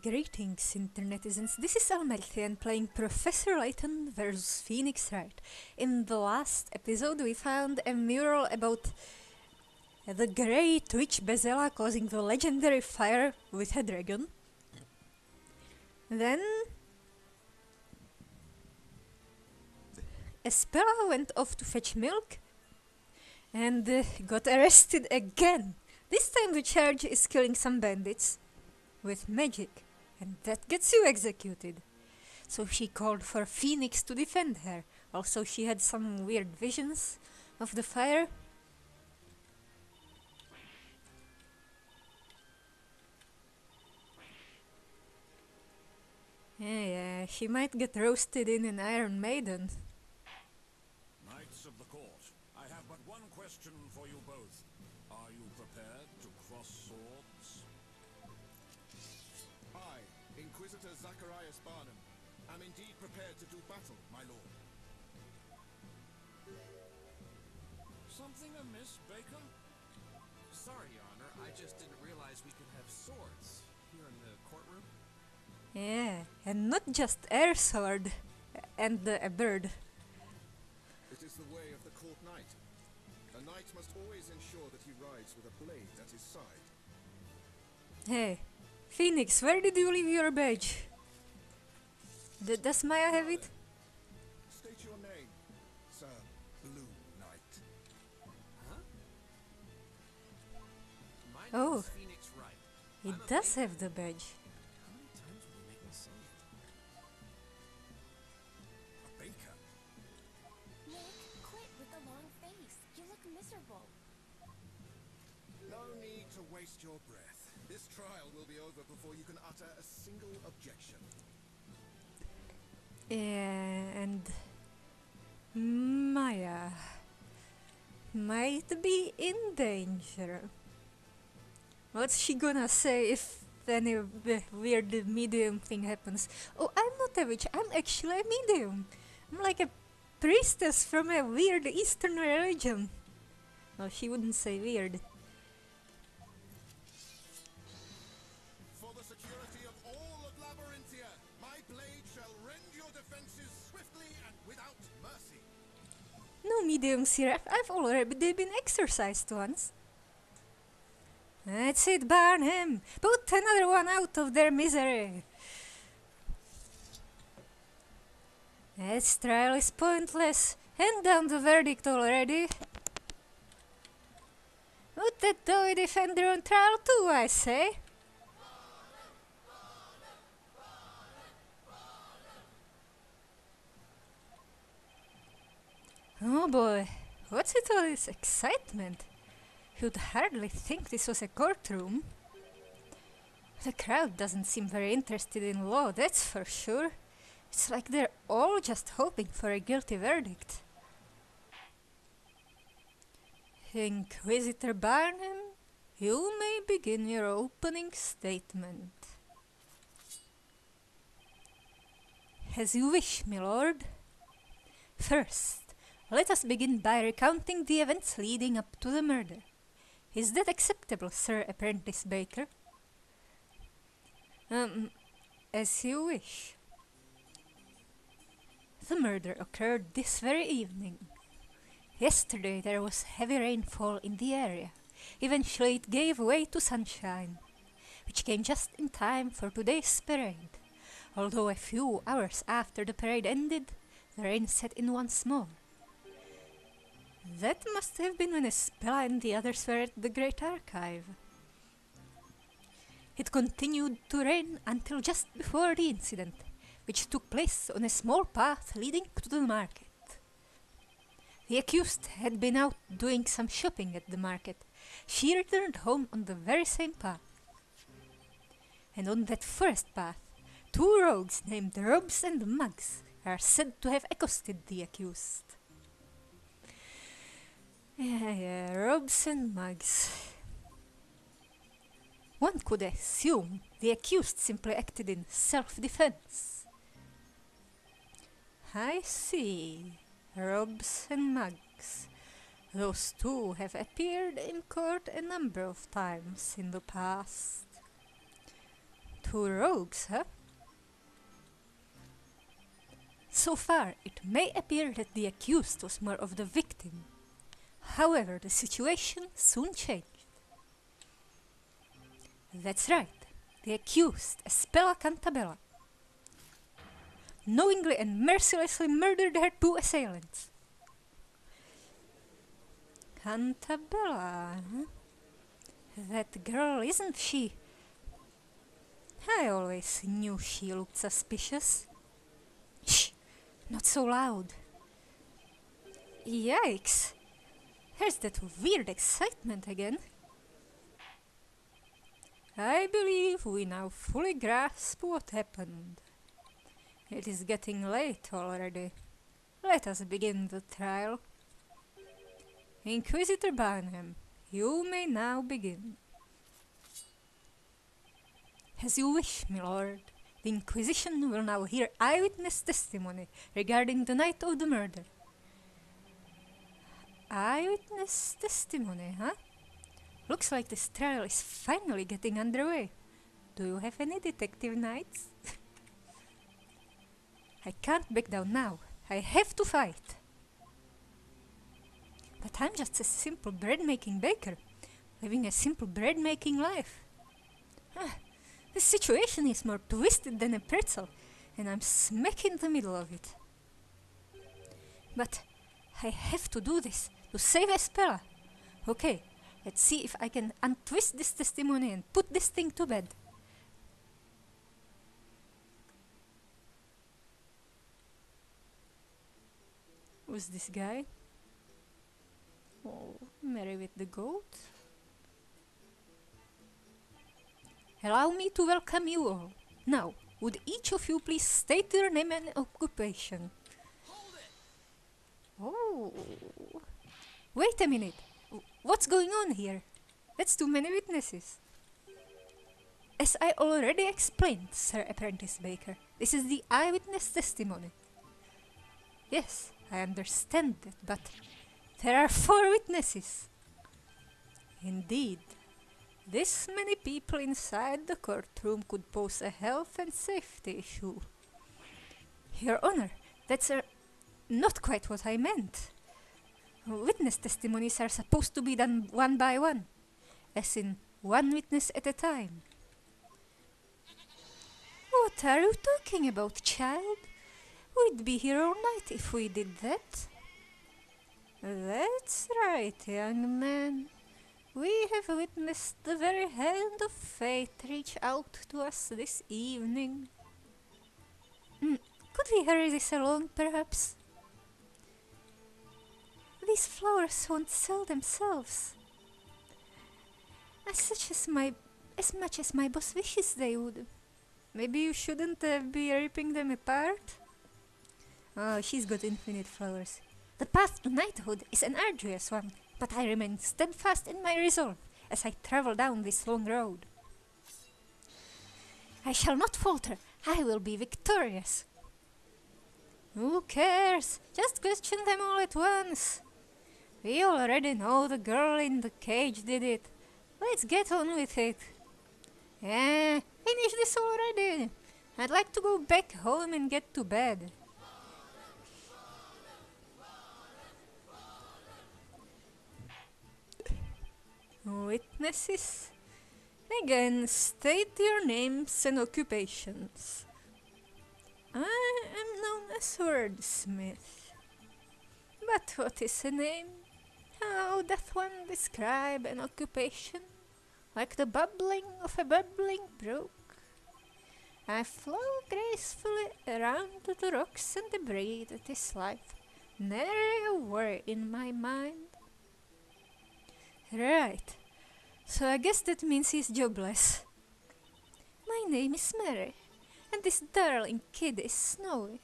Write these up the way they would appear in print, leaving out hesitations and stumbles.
Greetings, internetizens. This is Elmerthien playing Professor Layton versus Phoenix Wright. In the last episode, we found a mural about the great witch Bezella causing the legendary fire with a dragon. Then Espella went off to fetch milk and got arrested again. This time the charge is killing some bandits with magic, and that gets you executed. So she called for Phoenix to defend her. Also, she had some weird visions of the fire. Yeah, she might get roasted in an Iron Maiden. Knights of the court, I have but one question for you both. Are you prepared to cross swords? I, Inquisitor Zacharias Barnum, am indeed prepared to do battle, my lord. Something amiss, Baker? Sorry, Your Honor, I just didn't realize we could have swords here in the courtroom. Yeah, and not just air sword and a bird. It is the way of the court knight. A knight must always ensure that he rides with a blade at his side. Hey, Phoenix, where did you leave your badge? Does Maya have it? State your name, Sir Blue Knight. Huh? My Oh. name is Phoenix Wright. It I'm a does baker. have the badge. How many times will you make me say it? A baker. Nick, quit with the long face. You look miserable. No need to waste your breath. This trial will be over before you can utter a single objection. And Maya might be in danger. What's she gonna say if any weird medium thing happens? Oh, I'm not a witch, I'm actually a medium. I'm like a priestess from a weird Eastern religion. Well, she wouldn't say weird. For the security of all of Labyrinthia, my blade shall rend your defenses swiftly and without mercy. No mediums here, I've already been exercised once. That's it, burn him! Put another one out of their misery! This trial is pointless. Hand down the verdict already. Put that doughy defender on trial too, I say. Oh boy, what's with all this excitement? You'd hardly think this was a courtroom. The crowd doesn't seem very interested in law, that's for sure. It's like they're all just hoping for a guilty verdict. Inquisitor Barnum, you may begin your opening statement. As you wish, my lord. First, let us begin by recounting the events leading up to the murder. Is that acceptable, Sir Apprentice Baker? As you wish. The murder occurred this very evening. Yesterday there was heavy rainfall in the area. Eventually it gave way to sunshine, which came just in time for today's parade. Although a few hours after the parade ended, the rain set in once more. That must have been when Espella and the others were at the Great Archive. It continued to rain until just before the incident, which took place on a small path leading to the market. The accused had been out doing some shopping at the market. She returned home on the very same path. And on that first path, two rogues named Robes and Mugs are said to have accosted the accused. Yeah, Robes and Mugs. One could assume the accused simply acted in self-defense. I see. Robes and Mugs. Those two have appeared in court a number of times in the past. Two rogues, huh? So far, it may appear that the accused was more of the victim. However, the situation soon changed. That's right, the accused, Espella Cantabella, knowingly and mercilessly murdered her two assailants. Cantabella, huh? That girl, isn't she? I always knew she looked suspicious. Shh! Not so loud. Yikes! There's that weird excitement again. I believe we now fully grasp what happened. It is getting late already. Let us begin the trial. Inquisitor Barnham, you may now begin. As you wish, my lord. The Inquisition will now hear eyewitness testimony regarding the night of the murder. Eyewitness testimony, huh? Looks like this trial is finally getting underway. Do you have any detective nights? I can't back down now. I have to fight. But I'm just a simple bread-making baker, living a simple bread-making life. The situation is more twisted than a pretzel, and I'm smack in the middle of it. But I have to do this to save Espella. Okay, let's see if I can untwist this testimony and put this thing to bed. Who's this guy? Oh, Mary with the goat. Allow me to welcome you all. Now, would each of you please state your name and occupation? Oh. Wait a minute. What's going on here? That's too many witnesses. As I already explained, Sir Apprentice Baker, this is the eyewitness testimony. Yes, I understand that, but there are 4 witnesses. Indeed. This many people inside the courtroom could pose a health and safety issue. Your Honor, that's not quite what I meant. Witness testimonies are supposed to be done one by one, as in one witness at a time. What are you talking about, child? We'd be here all night if we did that. That's right, young man. We have witnessed the very hand of fate reach out to us this evening. Could we hurry this along, perhaps? These flowers won't sell themselves. As much as my boss wishes they would. Maybe you shouldn't be ripping them apart? Oh, she's got infinite flowers. The path to knighthood is an arduous one, but I remain steadfast in my resolve as I travel down this long road. I shall not falter. I will be victorious. Who cares? Just question them all at once. We already know the girl in the cage did it. Let's get on with it. Finish this already. I'd like to go back home and get to bed. Witnesses, again, state your names and occupations. I am known as wordsmith. But what is a name? How doth one describe an occupation? Like the bubbling of a bubbling brook. I flow gracefully around the rocks and debris that is life, nary a worry in my mind. Right, so I guess that means he's jobless. My name is Mary, and this darling kid is Snowy.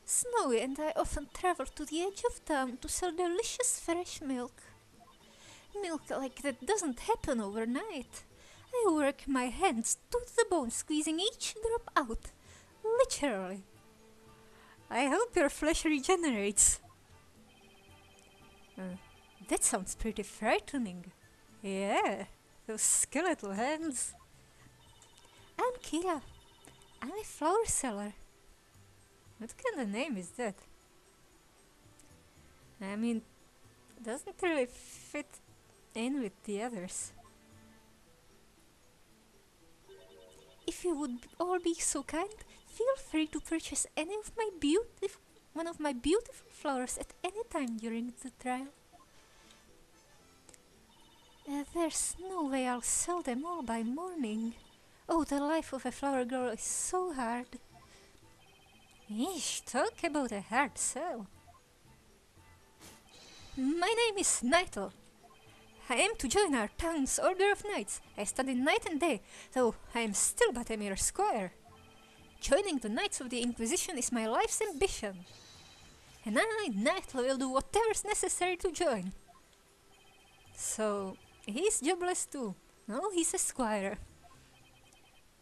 Snowy and I often travel to the edge of town to sell delicious fresh milk. Milk like that doesn't happen overnight. I work my hands to the bone, squeezing each drop out. Literally. I hope your flesh regenerates. That sounds pretty frightening. Yeah, those skeletal hands. I'm Kira. I'm a flower seller. What kind of name is that? I mean, doesn't really fit in with the others. If you would all be so kind, feel free to purchase one of my beautiful flowers at any time during the trial. There's no way I'll sell them all by morning. Oh, the life of a flower girl is so hard. Eesh, talk about a hard sell. My name is Nightle. I am to join our town's Order of Knights. I study night and day, though I am still but a mere squire. Joining the Knights of the Inquisition is my life's ambition. And I, Nightle, will do whatever's necessary to join. So, he's jobless too. No, he's a squire.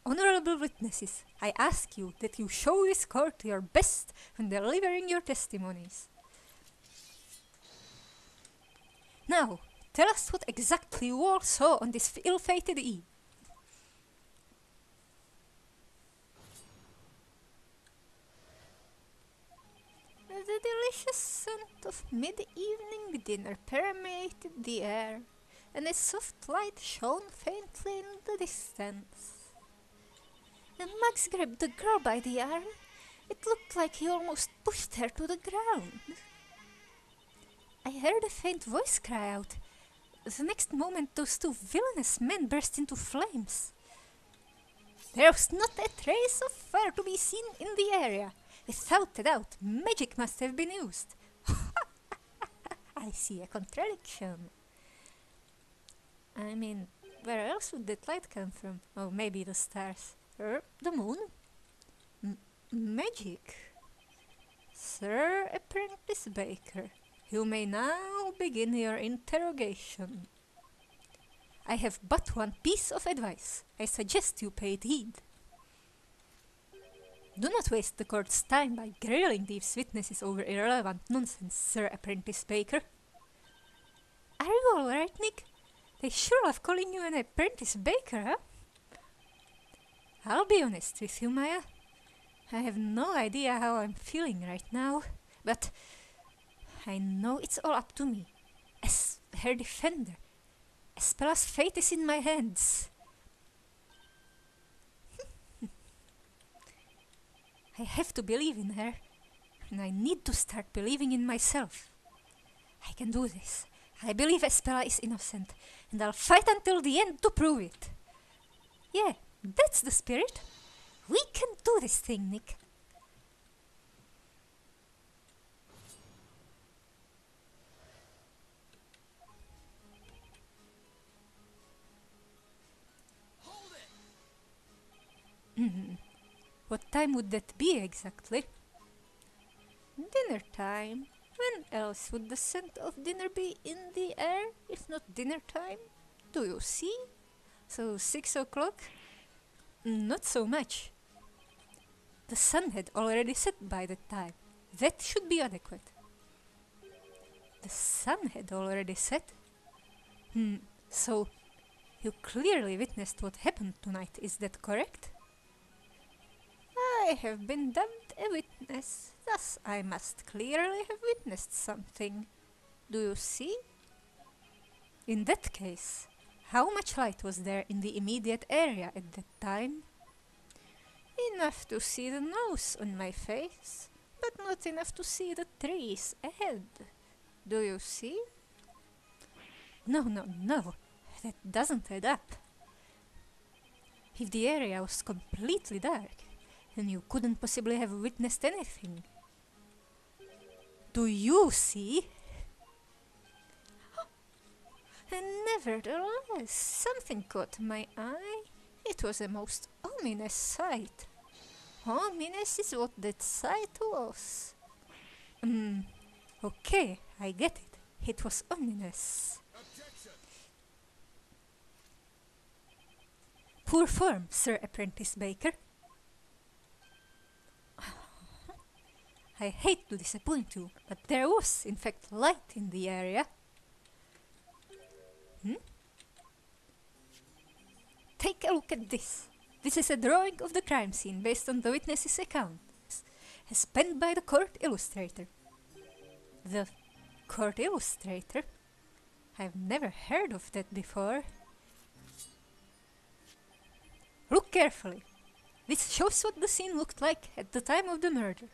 Honorable witnesses, I ask you that you show this court your best when delivering your testimonies. Now, tell us what exactly you all saw on this ill-fated eve. The delicious scent of mid-evening dinner permeated the air, and a soft light shone faintly in the distance. And Max grabbed the girl by the arm. It looked like he almost pushed her to the ground. I heard a faint voice cry out. The next moment those two villainous men burst into flames. There was not a trace of fire to be seen in the area. Without a doubt, magic must have been used. I see a contradiction. I mean, where else would that light come from? Oh, maybe the stars. Or the moon? Magic. Sir Apprentice Baker, you may now begin your interrogation. I have but one piece of advice. I suggest you pay it heed. Do not waste the court's time by grilling these witnesses over irrelevant nonsense, Sir Apprentice Baker. Are you alright, Nick? They sure love calling you an apprentice baker, huh? I'll be honest with you, Maya. I have no idea how I'm feeling right now, but I know it's all up to me. As her defender, Espella's fate is in my hands. I have to believe in her, and I need to start believing in myself. I can do this. I believe Espella is innocent, and I'll fight until the end to prove it. Yeah, that's the spirit. We can do this thing, Nick. Hold it! What time would that be exactly? Dinner time. When else would the scent of dinner be in the air, if not dinner time? Do you see? So 6 o'clock? Not so much. The sun had already set by that time. That should be adequate. The sun had already set? So you clearly witnessed what happened tonight, is that correct? I have been dubbed a witness, thus I must clearly have witnessed something. Do you see? In that case, how much light was there in the immediate area at that time? Enough to see the nose on my face, but not enough to see the trees ahead. Do you see? No, that doesn't add up. If the area was completely dark, then you couldn't possibly have witnessed anything. Do you see? And nevertheless, something caught my eye. It was a most ominous sight. Ominous is what that sight was. Okay, I get it. It was ominous. Objection! Poor form, Sir Apprentice Baker. I hate to disappoint you, but there was, in fact, light in the area. Take a look at this. This is a drawing of the crime scene based on the witness's account, as penned by the court illustrator. The court illustrator? I've never heard of that before. Look carefully. This shows what the scene looked like at the time of the murder.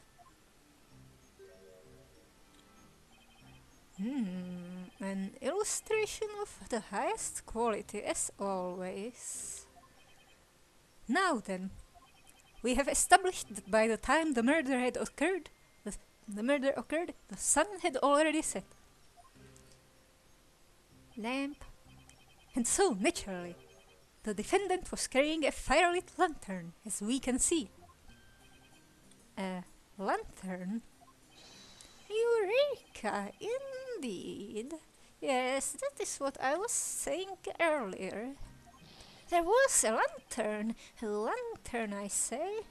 An illustration of the highest quality as always. Now then, we have established that by the time the murder occurred, the sun had already set. Lamp. And so, naturally, the defendant was carrying a firelit lantern, as we can see. A lantern? Eureka! Indeed. Yes, that is what I was saying earlier. There was a lantern, I say.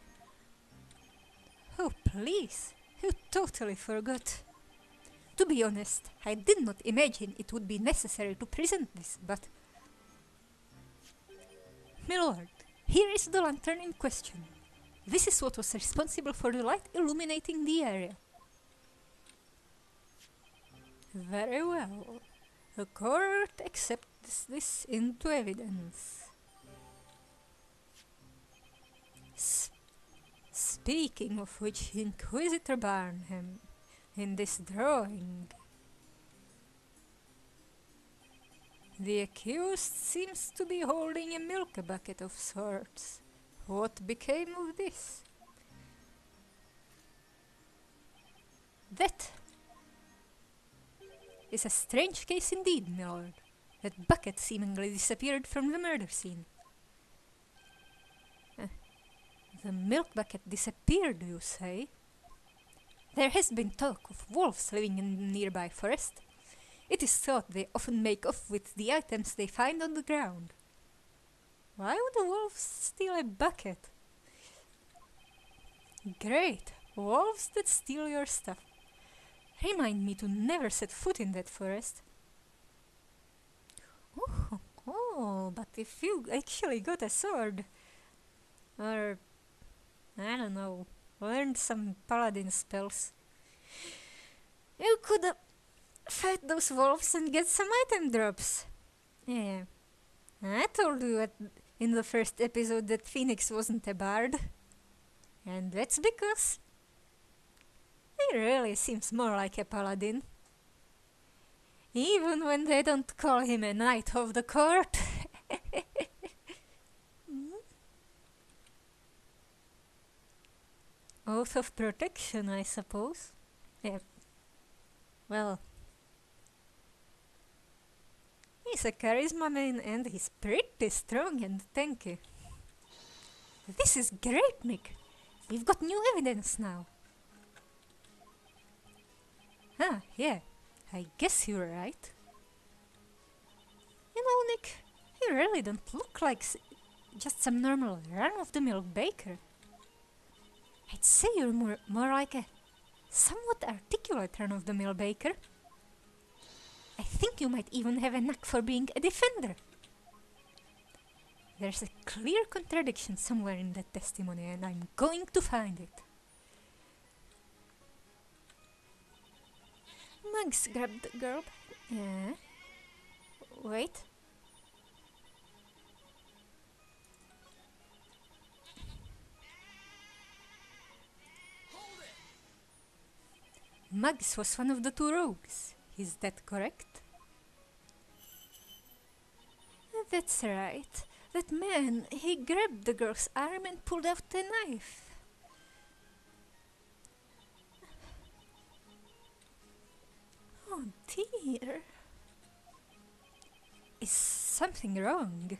Oh, please, you totally forgot. To be honest, I did not imagine it would be necessary to present this, but... My lord, here is the lantern in question. This is what was responsible for the light illuminating the area. Very well. The court accepts this into evidence. Speaking of which, Inquisitor Barnham, in this drawing, the accused seems to be holding a milk bucket of sorts. What became of this? That is a strange case indeed, my lord. That bucket seemingly disappeared from the murder scene. The milk bucket disappeared, you say? There has been talk of wolves living in the nearby forest. It is thought they often make off with the items they find on the ground. Why would the wolves steal a bucket? Great! Wolves that steal your stuff. Remind me to never set foot in that forest. Oh, but if you actually got a sword, or, I don't know, learned some paladin spells, you could fight those wolves and get some item drops. Yeah, I told you in the first episode that Phoenix wasn't a bard. And that's because he really seems more like a paladin. Even when they don't call him a knight of the court. Oath of protection, I suppose. Yeah. Well, he's a charisma man and he's pretty strong and tanky. This is great, Nick. We've got new evidence now. Ah, yeah. I guess you're right. You know, Nick, you really don't look like just some normal run-of-the-mill baker. I'd say you're more like a somewhat articulate run-of-the-mill baker. I think you might even have a knack for being a defender. There's a clear contradiction somewhere in that testimony, and I'm going to find it. Mugs grabbed the girl. Yeah. Wait. Muggs was one of the two rogues. Is that correct? That's right. That man, he grabbed the girl's arm and pulled out a knife. Oh dear. Is something wrong?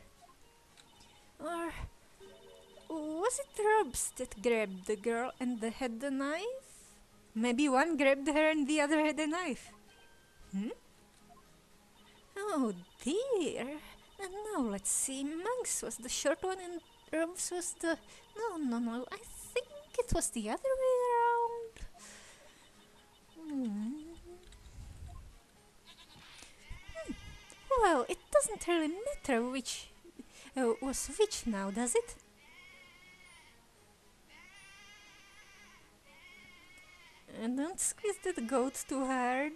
Or was it Robs that grabbed the girl and had the knife? Maybe one grabbed her and the other had a knife. Oh dear. And now let's see. Monks was the short one and Robs was the... No. I think it was the other way around. Well, it doesn't really matter which Was which now, does it? Don't squeeze that goat too hard.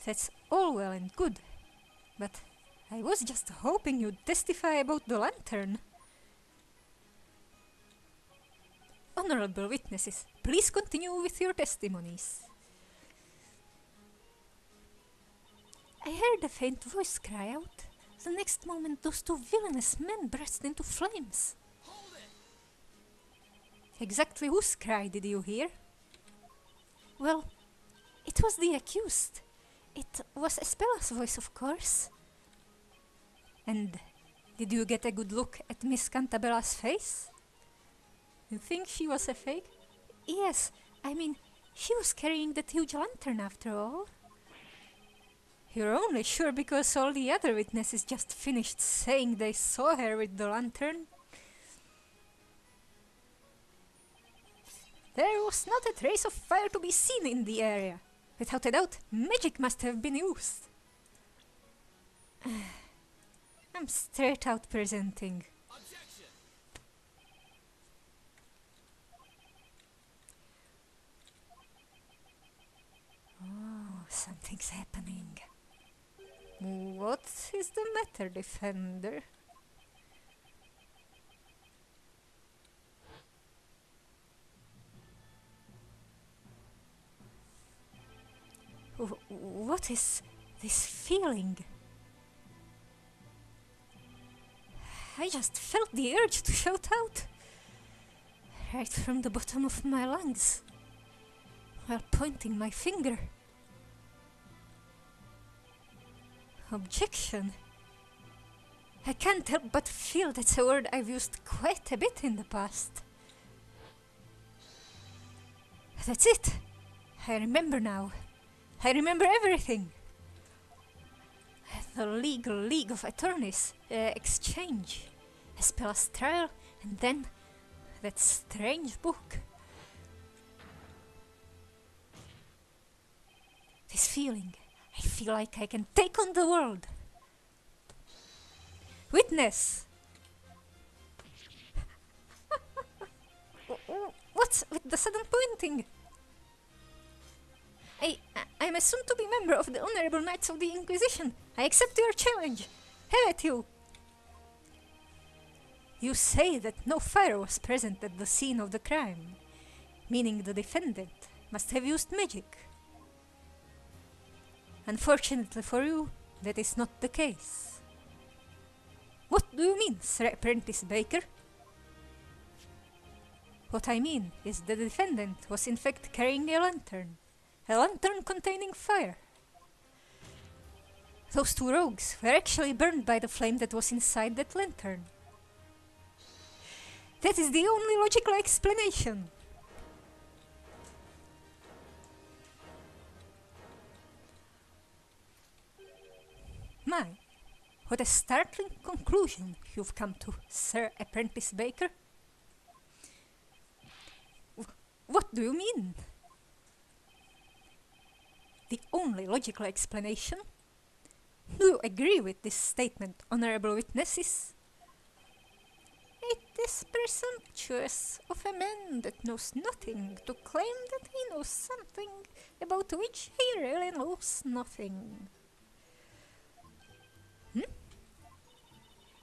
That's all well and good, but I was just hoping you'd testify about the lantern. Honorable witnesses, please continue with your testimonies. I heard a faint voice cry out. The next moment, those two villainous men burst into flames. Hold it! Exactly whose cry did you hear? Well, it was the accused. It was Espella's voice, of course. And did you get a good look at Miss Cantabella's face? You think she was a fake? Yes, I mean, she was carrying that huge lantern after all. You're only sure because all the other witnesses just finished saying they saw her with the lantern. There was not a trace of fire to be seen in the area. Without a doubt, magic must have been used. I'm straight out presenting. Objection! Oh, something's happening. What is the matter, defender? What is this feeling? I just felt the urge to shout out, right from the bottom of my lungs, while pointing my finger. Objection. I can't help but feel that's a word I've used quite a bit in the past. That's it. I remember now. I remember everything. The League of Attorneys exchange, Espella's trial, and then that strange book. This feeling. I feel like I can take on the world. Witness! What's with the sudden pointing? I'm a soon-to-be member of the Honorable Knights of the Inquisition. I accept your challenge. Have at you. You say that no fire was present at the scene of the crime, meaning the defendant must have used magic. Unfortunately for you, that is not the case. What do you mean, Sir Apprentice Baker? What I mean is the defendant was in fact carrying a lantern containing fire. Those two rogues were actually burned by the flame that was inside that lantern. That is the only logical explanation. My, what a startling conclusion you've come to, Sir Apprentice Baker. What do you mean? The only logical explanation? Do you agree with this statement, honorable witnesses? It is presumptuous of a man that knows nothing to claim that he knows something about which he really knows nothing.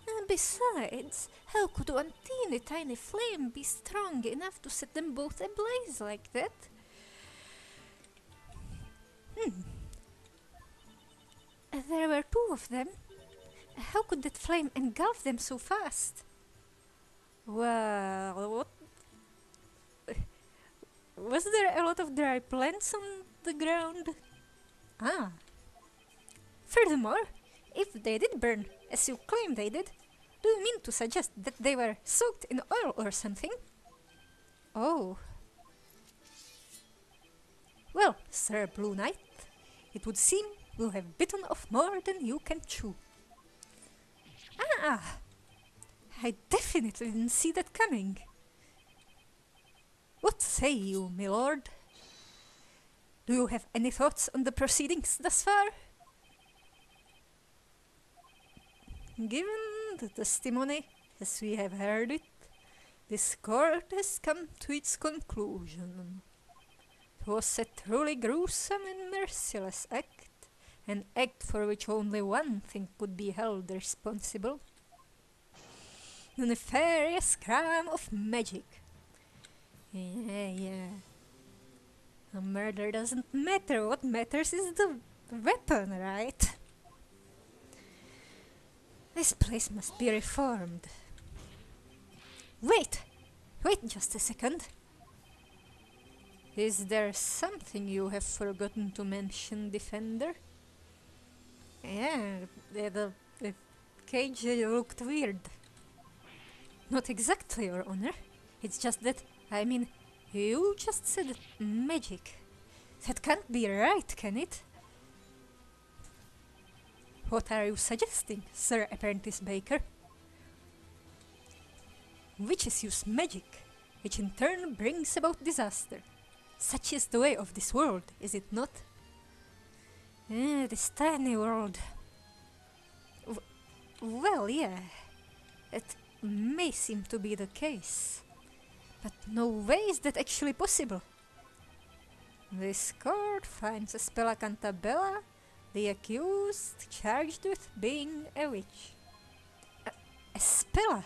And besides, how could one teeny tiny flame be strong enough to set them both ablaze like that? There were two of them. How could that flame engulf them so fast? Well, what? Was there a lot of dry plants on the ground? Ah. Furthermore, if they did burn, as you claim they did, do you mean to suggest that they were soaked in oil or something? Oh. Well, Sir Blue Knight, it would seem you have bitten off more than you can chew. Ah! I definitely didn't see that coming. What say you, my lord? Do you have any thoughts on the proceedings thus far? Given the testimony as we have heard it, this court has come to its conclusion. It was a truly gruesome and merciless act, an act for which only one thing could be held responsible. The nefarious crime of magic. Yeah. A murder doesn't matter. What matters is the weapon, right? This place must be reformed. Wait just a second. Is there something you have forgotten to mention, Defender? Yeah, the cage looked weird. Not exactly, Your Honor. It's just that, you just said magic. That can't be right, can it? What are you suggesting, Sir Apprentice Baker? Witches use magic, which in turn brings about disaster. Such is the way of this world, is it not? This tiny world. Well, yeah, it may seem to be the case, but no way is that actually possible. This court finds Spela Cantabella, the accused, charged with being a witch. A Spela?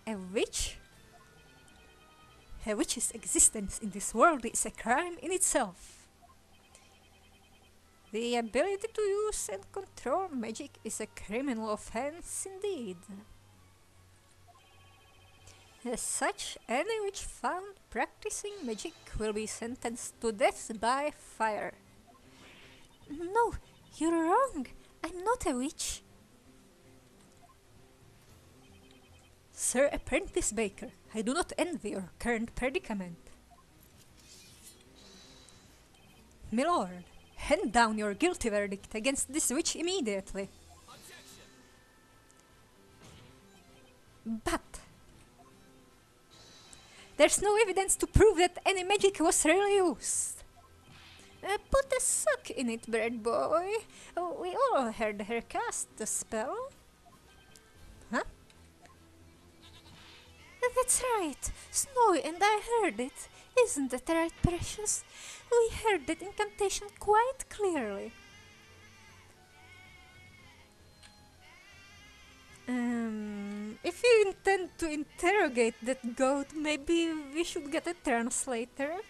A witch? A witch's existence in this world is a crime in itself. The ability to use and control magic is a criminal offense indeed. As such, any witch found practicing magic will be sentenced to death by fire. No, you're wrong. I'm not a witch. Sir Apprentice Baker, I do not envy your current predicament. Milord, hand down your guilty verdict against this witch immediately. Objection! But there's no evidence to prove that any magic was really used. Put a sock in it, bird boy. We all heard her cast the spell. Huh? That's right. Snowy and I heard it. Isn't that right, Precious? We heard that incantation quite clearly. If you intend to interrogate that goat, maybe we should get a translator.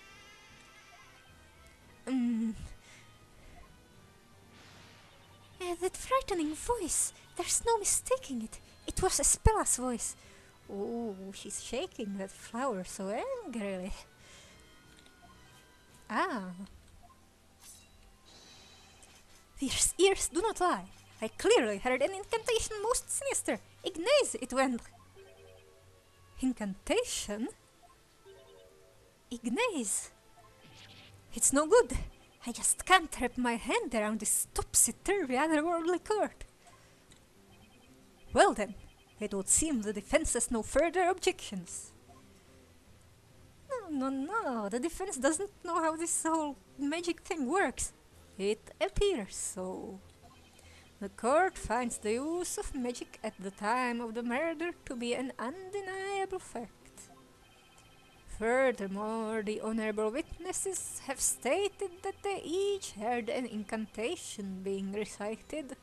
That frightening voice. There's no mistaking it. It was Espela's voice. Oh, she's shaking that flower so angrily. Ah. These ears do not lie. I clearly heard an incantation most sinister. Ignace, it went. Incantation? Ignace? It's no good. I just can't wrap my hand around this topsy-turvy otherworldly court. Well then, it would seem the defense has no further objections. No, the defense doesn't know how this whole magic thing works. It appears so. The court finds the use of magic at the time of the murder to be an undeniable fact. Furthermore, the honorable witnesses have stated that they each heard an incantation being recited.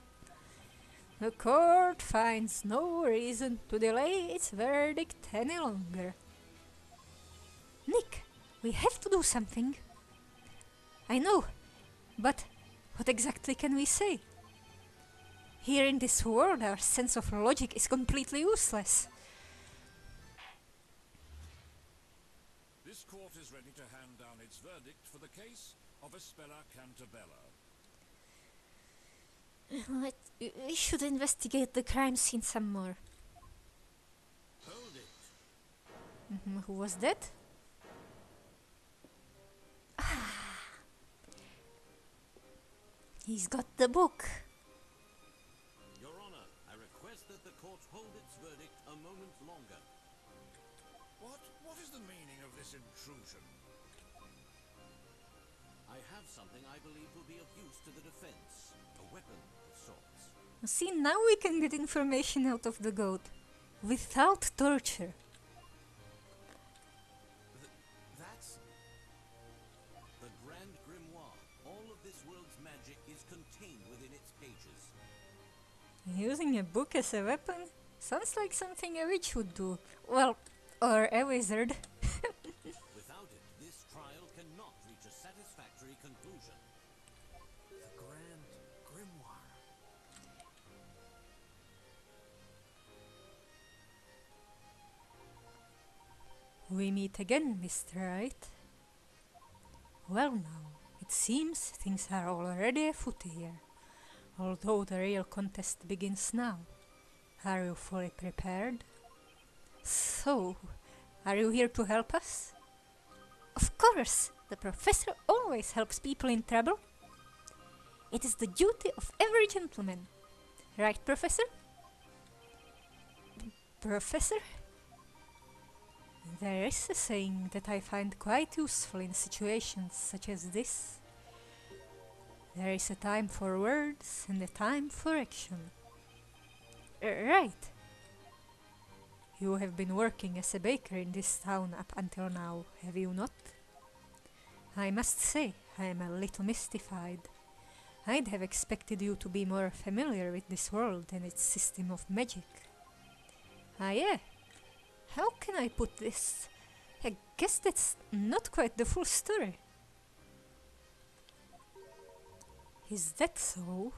The court finds no reason to delay its verdict any longer. Nick, we have to do something. I know, but what exactly can we say? Here in this world, our sense of logic is completely useless. This court is ready to hand down its verdict for the case of Espela Cantabella. We should investigate the crime scene some more. Hold it. Who was that? He's got the book. Your Honor, I request that the court hold its verdict a moment longer. What is the meaning of this intrusion? I have something I believe will be of use to the defense. A weapon of sorts. See, now we can get information out of the goat without torture. That's... The Grand Grimoire. All of this world's magic is contained within its pages. Using a book as a weapon sounds like something a witch would do. Well, or a wizard. Without it, this trial cannot reach a satisfactory conclusion. the Grand Grimoire. We meet again, Mr. Wright. Well now, it seems things are already afoot here, although the real contest begins now. Are you fully prepared? So, are you here to help us? Of course! The professor always helps people in trouble. It is the duty of every gentleman. Right, Professor? Professor? There is a saying that I find quite useful in situations such as this. There is a time for words and a time for action. Right. You have been working as a baker in this town up until now, have you not? I must say, I am a little mystified. I'd have expected you to be more familiar with this world and its system of magic. Ah yeah, how can I put this? I guess that's not quite the full story. Is that so?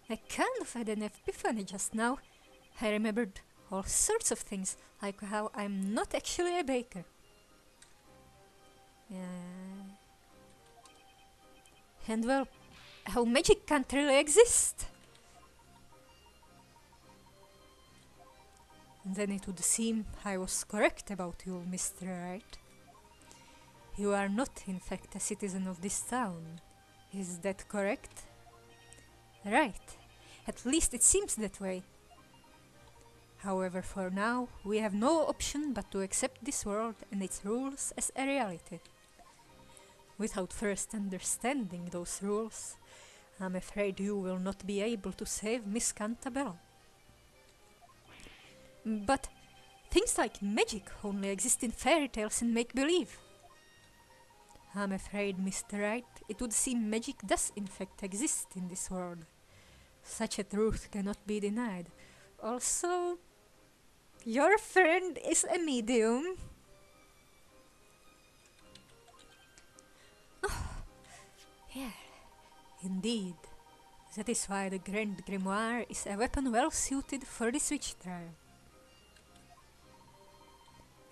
I kind of had an epiphany just now. I remembered all sorts of things, like how I'm not actually a baker. And well, how magic can't really exist. Then it would seem I was correct about you, Mr. Wright. You are not, in fact, a citizen of this town. Is that correct? Right. At least it seems that way. However, for now, we have no option but to accept this world and its rules as a reality. Without first understanding those rules, I'm afraid you will not be able to save Miss Cantabella. But things like magic only exist in fairy tales and make-believe. I'm afraid, Mr. Wright, it would seem magic does in fact exist in this world. Such a truth cannot be denied. Also, your friend is a medium. Oh, yeah, indeed. That is why the Grand Grimoire is a weapon well suited for this witch trial.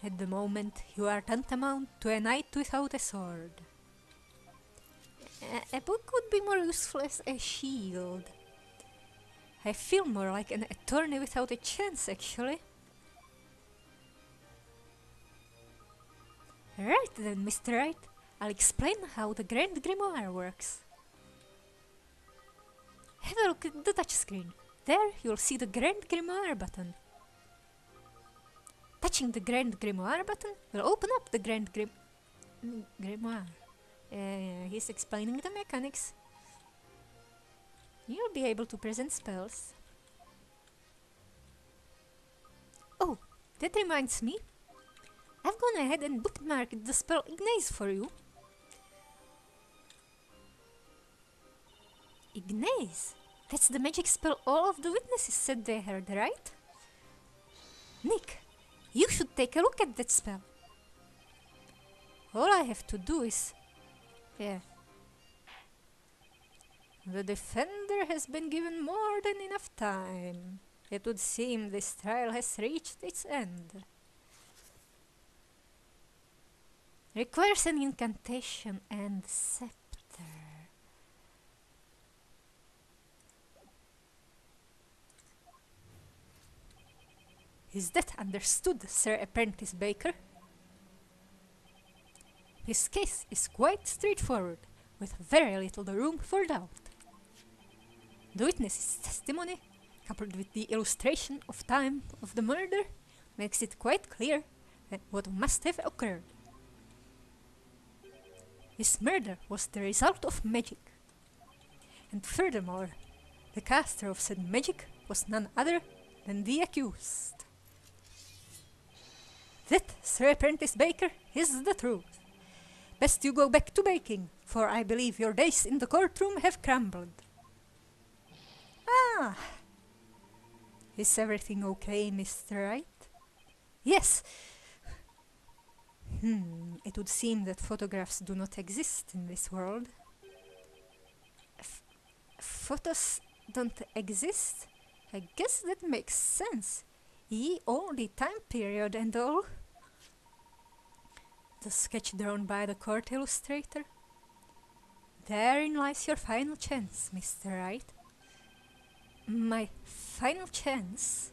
At the moment, you are tantamount to a knight without a sword. A book would be more useful as a shield. I feel more like an attorney without a chance, actually. Right then, Mr. Wright. I'll explain how the Grand Grimoire works. Have a look at the touchscreen. There you'll see the Grand Grimoire button. Touching the Grand Grimoire button will open up the Grand Grimoire. He's explaining the mechanics. You'll be able to present spells. Oh, that reminds me. I've gone ahead and bookmarked the spell Ignace for you. Ignace? That's the magic spell all of the witnesses said they heard, right? Nick, you should take a look at that spell. All I have to do is... yeah. The defender has been given more than enough time. It would seem this trial has reached its end. Requires an incantation and scepter. Is that understood, Sir Apprentice Baker? This case is quite straightforward, with very little room for doubt. The witness's testimony, coupled with the illustration of time of the murder, makes it quite clear that what must have occurred. This murder was the result of magic. And furthermore, The caster of said magic was none other than the accused. That, Sir Apprentice Baker, is the truth. Best you go back to baking, for I believe your days in the courtroom have crumbled. Ah! Is everything okay, Mr. Wright? Yes. It would seem that photographs do not exist in this world. Photos don't exist? I guess that makes sense. Ye olde time period and all. The sketch drawn by the court illustrator. Therein lies your final chance, Mr. Wright. My final chance?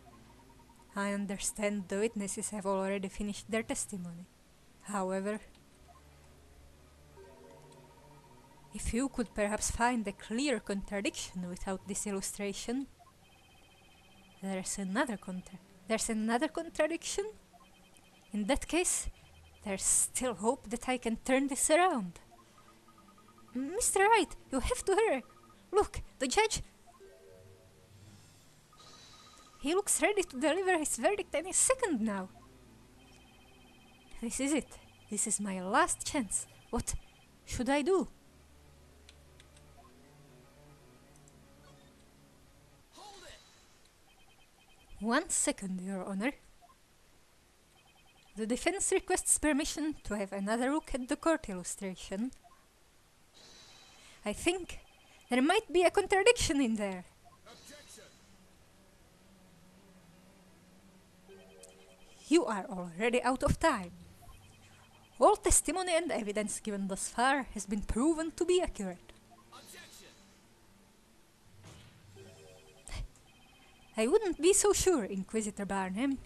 I understand the witnesses have already finished their testimony. However, if you could perhaps find a clear contradiction without this illustration. There's another contradiction? In that case, there's still hope that I can turn this around. Mr. Wright, you have to hurry. Look, the judge... He looks ready to deliver his verdict any second now. This is it. This is my last chance. What should I do? Hold it! 1 second, Your Honor. The defense requests permission to have another look at the court illustration. I think there might be a contradiction in there. Objection! You are already out of time. All testimony and evidence given thus far has been proven to be accurate. Objection! I wouldn't be so sure, Inquisitor Barnum.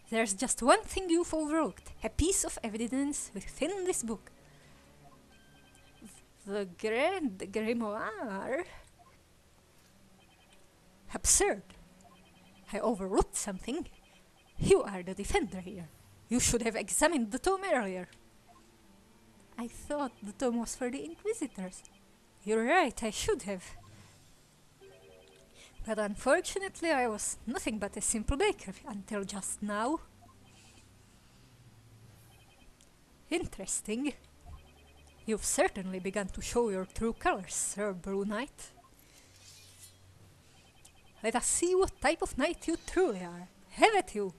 There's just one thing you've overlooked, a piece of evidence within this book. The Grand Grimoire? Absurd. I overlooked something. You are the defender here. You should have examined the tome earlier. I thought the tome was for the Inquisitors. You're right, I should have. But unfortunately I was nothing but a simple baker until just now. Interesting. You've certainly begun to show your true colors, Sir Blue Knight. Let us see what type of knight you truly are. Have at you!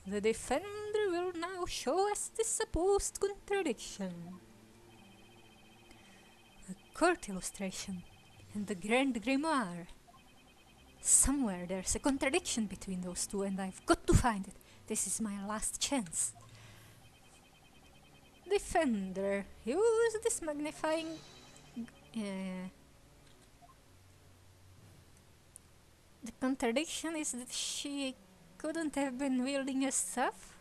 The defender will now show us the supposed contradiction. The court illustration and the Grand Grimoire. Somewhere there's a contradiction between those two and I've got to find it. This is my last chance. Defender, use this magnifying... The contradiction is that she couldn't have been wielding a staff?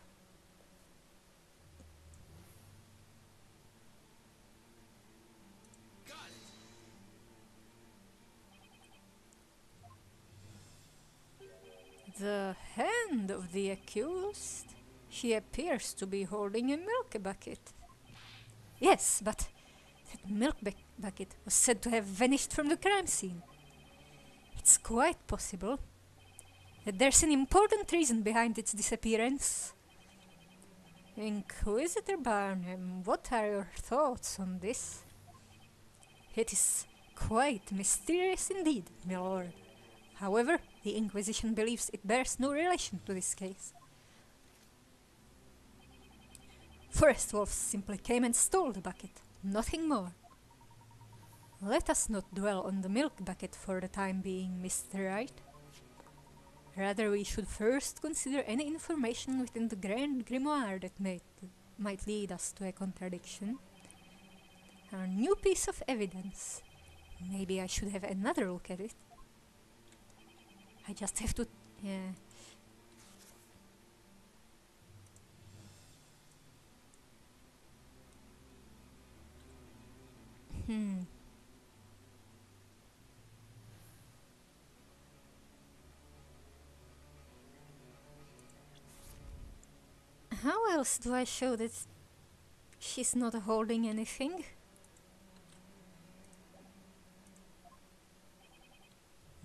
Got it! The hand of the accused? She appears to be holding a milk bucket. Yes, but that milk bucket was said to have vanished from the crime scene. It's quite possible that there's an important reason behind its disappearance. Inquisitor Barnum, what are your thoughts on this? It is quite mysterious indeed, my lord. However, the Inquisition believes it bears no relation to this case. Forest wolves simply came and stole the bucket, nothing more. Let us not dwell on the milk bucket for the time being, Mr. Wright. Rather, we should first consider any information within the Grand Grimoire that might lead us to a contradiction. Our new piece of evidence. Maybe I should have another look at it. I just have to... How else do I show this? She's not holding anything.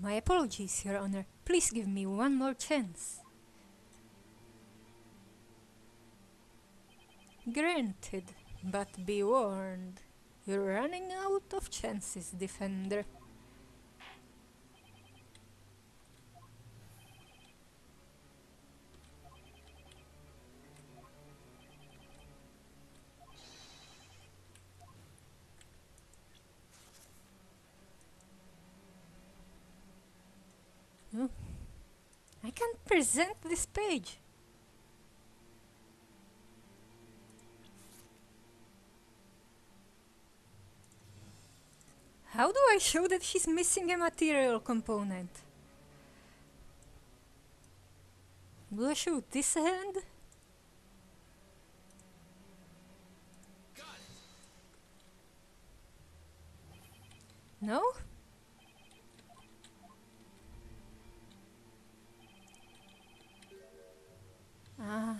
My apologies, Your Honor. Please give me one more chance. Granted, but be warned. You're running out of chances, Defender. Oh, I can't present this page. How do I show that she's missing a material component? Do I show this hand? No? Ah.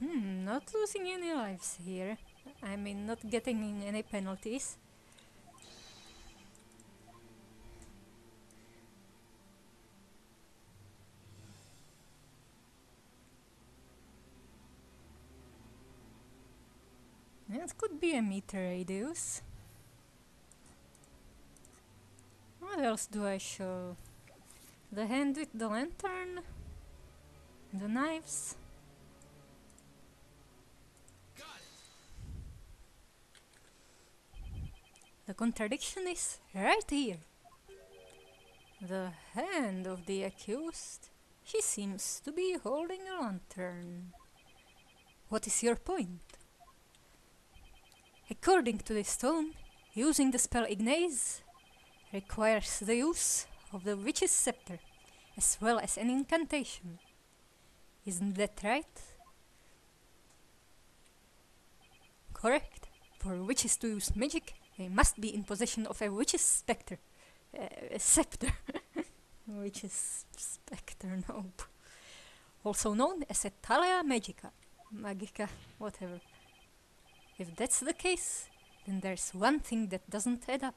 Not losing any lives here. I mean, not getting any penalties. It could be a meter radius. What else do I show? The hand with the lantern? The knives? The contradiction is right here. The hand of the accused. She seems to be holding a lantern. What is your point? According to the stone, using the spell Ignaze requires the use of the witch's scepter, as well as an incantation. Isn't that right? Correct. For witches to use magic, they must be in possession of a witch's scepter. Scepter. Witch's spectre, nope. Also known as a Thalia Magica, whatever. If that's the case, then there's one thing that doesn't add up.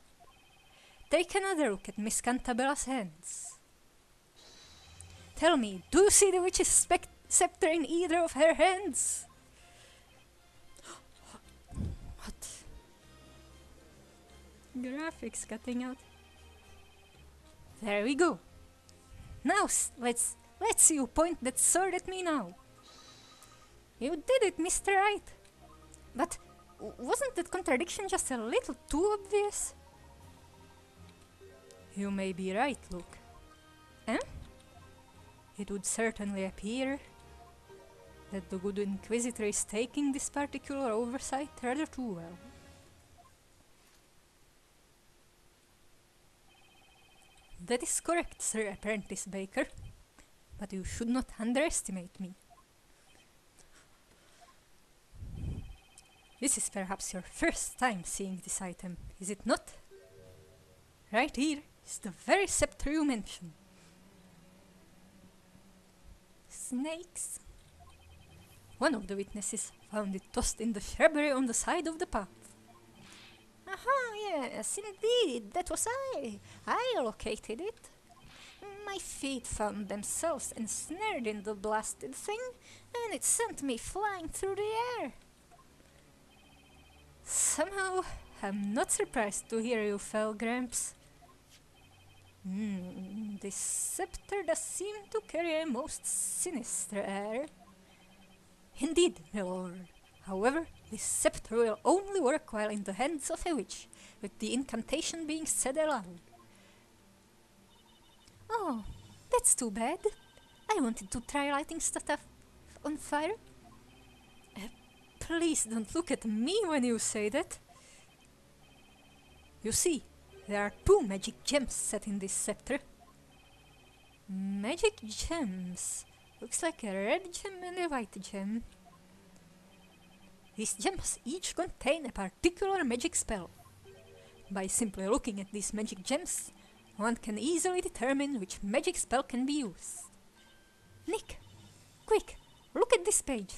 Take another look at Miss Cantabella's hands. Tell me, do you see the witch's scepter in either of her hands? What? Graphics cutting out. There we go. Now let's see you point that sword at me now. You did it, Mr. Wright. But wasn't that contradiction just a little too obvious? You may be right, Luke. Eh? It would certainly appear that the good Inquisitor is taking this particular oversight rather too well. That is correct, Sir Apprentice Baker, but you should not underestimate me. This is perhaps your first time seeing this item, is it not? Right here is the very scepter you mentioned. Snakes? One of the witnesses found it tossed in the shrubbery on the side of the path. Aha, yes, indeed, that was I. I located it. My feet found themselves ensnared in the blasted thing, and it sent me flying through the air. Somehow, I'm not surprised to hear you fell, Gramps. This scepter does seem to carry a most sinister air. Indeed, my lord. However, this scepter will only work while in the hands of a witch, with the incantation being said aloud. Oh, that's too bad. I wanted to try lighting stuff on fire. Please don't look at me when you say that. You see, there are 2 magic gems set in this scepter. Magic gems? Looks like a red gem and a white gem. These gems each contain a particular magic spell. By simply looking at these magic gems, one can easily determine which magic spell can be used. Nick, quick, look at this page.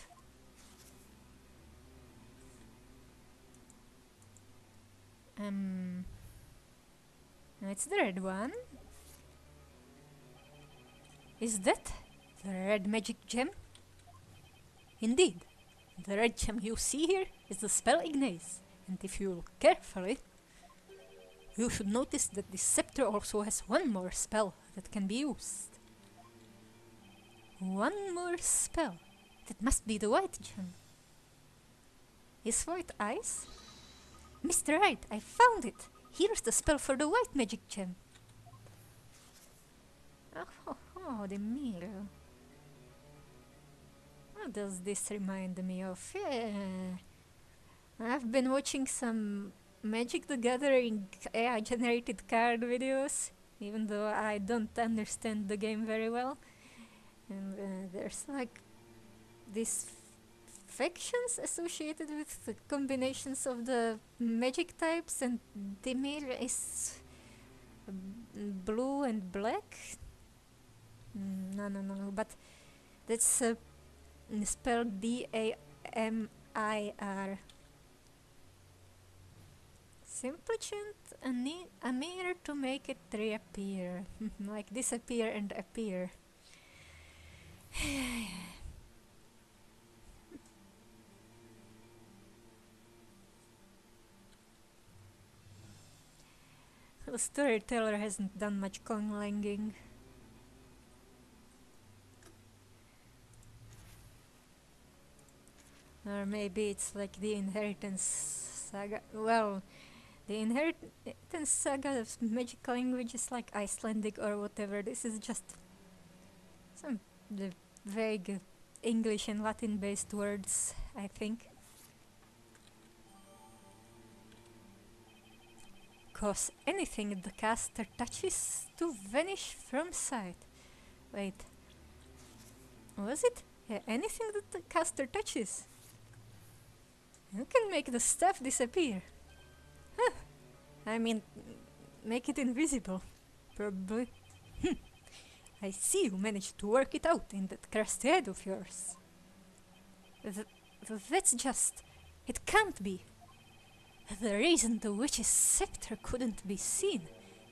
It's the red one. Is that the red magic gem? Indeed, the red gem you see here is the spell Ignace, and if you look carefully, you should notice that this scepter also has one more spell that can be used. One more spell. That must be the white gem. Is white ice? Mr. Wright, I found it! Here's the spell for the white magic gem. Oh, the mirror. What does this remind me of? Yeah. I've been watching some Magic the Gathering AI generated card videos, even though I don't understand the game very well. And there's like these factions associated with the combinations of the magic types, and Dimir is blue and black. No, but that's spelled Damir. Simply chant a mirror to make it reappear. Like disappear and appear. The storyteller hasn't done much conlanging. Or maybe it's like the Inheritance Saga. Well, the Inheritance Saga of magic language is like Icelandic or whatever. This is just some vague English and Latin based words, I think. Cause anything the caster touches to vanish from sight. Wait. Was it? Yeah, anything that the caster touches. You can make the stuff disappear. Huh. I mean, make it invisible. Probably. I see you managed to work it out in that crusty head of yours. That's just... It can't be. The reason the witch's scepter couldn't be seen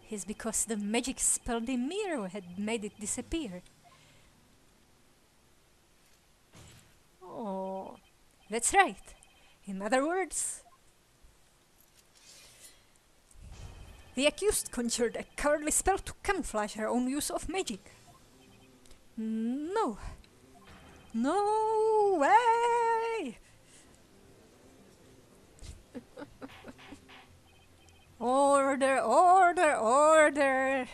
is because the magic spell Dimir had made it disappear. Oh, that's right. In other words, the accused conjured a cowardly spell to camouflage her own use of magic. No. No way! Order, order, order!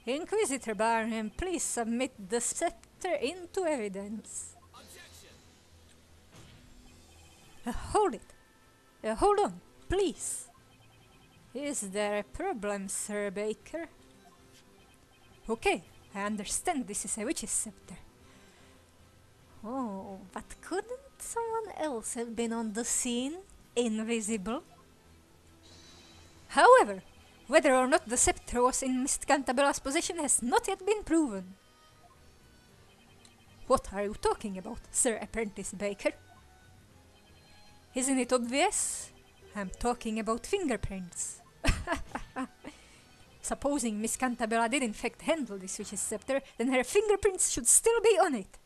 Inquisitor Barnum, please submit the scepter into evidence. Hold it. Hold on, please. Is there a problem, Sir Baker? Okay, I understand this is a witch's scepter. Oh, but couldn't someone else have been on the scene, invisible? However, whether or not the scepter was in Miss Cantabella's possession has not yet been proven. What are you talking about, Sir Apprentice Baker? Isn't it obvious? I'm talking about fingerprints. Supposing Miss Cantabella did in fact handle this witch's scepter, then her fingerprints should still be on it.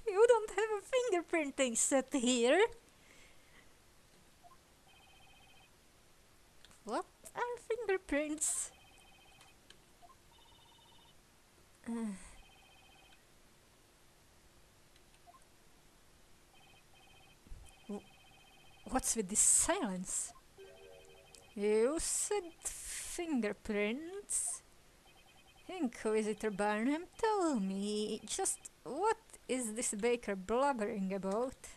You don't have a fingerprinting set here. What are fingerprints? What's with this silence? You said fingerprints? Inquisitor Barnum, tell me, just what is this Baker blubbering about?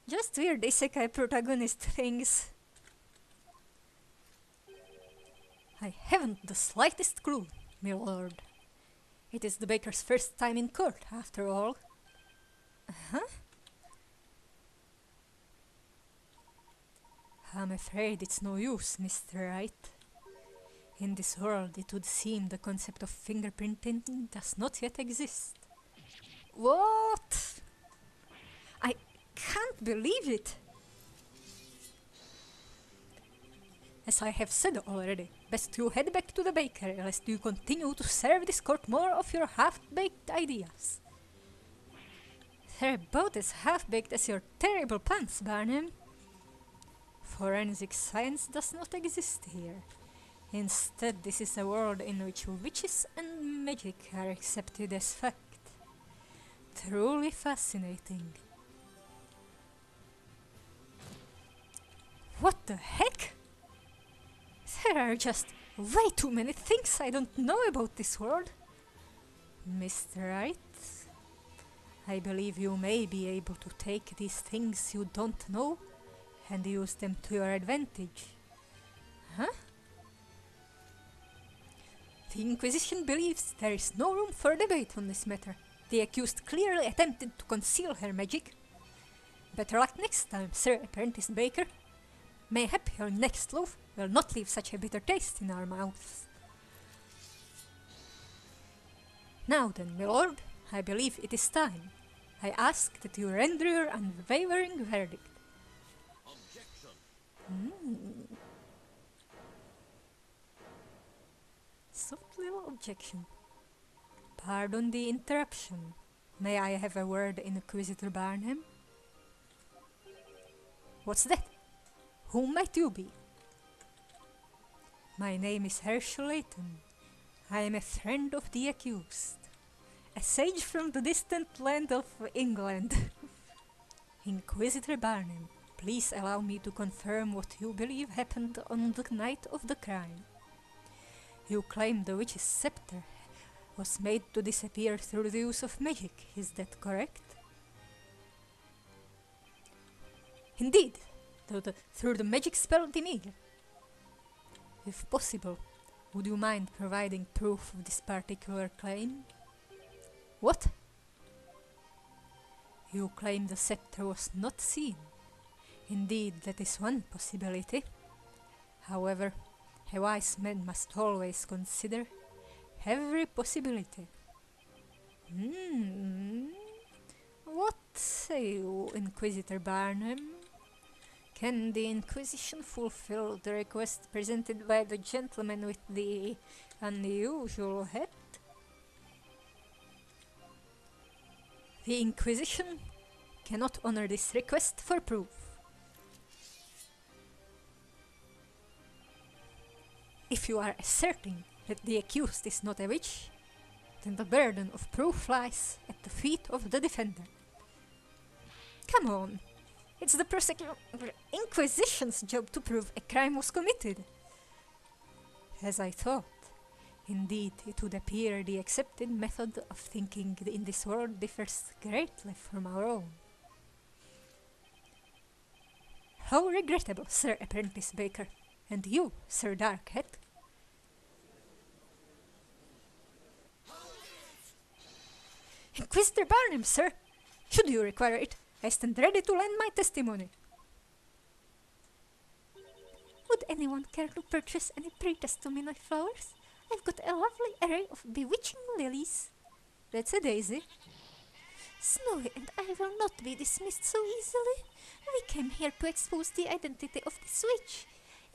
Just weird isekai protagonist things. I haven't the slightest clue, my lord. It is the baker's first time in court, after all. Huh? I'm afraid it's no use, Mr. Wright. In this world, it would seem the concept of fingerprinting does not yet exist. What? I can't believe it. As I have said already, best you head back to the bakery lest you continue to serve this court more of your half-baked ideas. They're about as half-baked as your terrible plans, Barnum. Forensic science does not exist here. Instead, this is a world in which witches and magic are accepted as fact. Truly fascinating. What the heck? There are just way too many things I don't know about this world. Mr. Wright, I believe you may be able to take these things you don't know and use them to your advantage. Huh? The Inquisition believes there is no room for debate on this matter. The accused clearly attempted to conceal her magic. Better luck next time, Sir Apprentice Baker. Mayhap your next loaf will not leave such a bitter taste in our mouths. Now then, my lord, I believe it is time. I ask that you render your unwavering verdict. Objection. Soft little objection. Pardon the interruption. May I have a word, Inquisitor Barnum? What's that? Who might you be? My name is Professor Layton. I am a friend of the accused. A sage from the distant land of England. Inquisitor Barnum, please allow me to confirm what you believe happened on the night of the crime. You claim the witch's scepter was made to disappear through the use of magic, is that correct? Indeed, through the magic spell Dimir. If possible, would you mind providing proof of this particular claim? What? You claim the scepter was not seen. Indeed, that is one possibility. However, a wise man must always consider every possibility. What say you, Inquisitor Barnum? Can the Inquisition fulfill the request presented by the gentleman with the unusual hat? The Inquisition cannot honor this request for proof. If you are asserting that the accused is not a witch, then the burden of proof lies at the feet of the defender. Come on, it's the Inquisition's job to prove a crime was committed. As I thought, indeed it would appear the accepted method of thinking in this world differs greatly from our own. How regrettable, Sir Apprentice Baker, and you, Sir Darkhead. Inquisitor Barnum, sir! Should you require it, I stand ready to lend my testimony. Would anyone care to purchase any pre-testimony flowers? I've got a lovely array of bewitching lilies. That's a daisy. Snowy and I will not be dismissed so easily. We came here to expose the identity of this witch.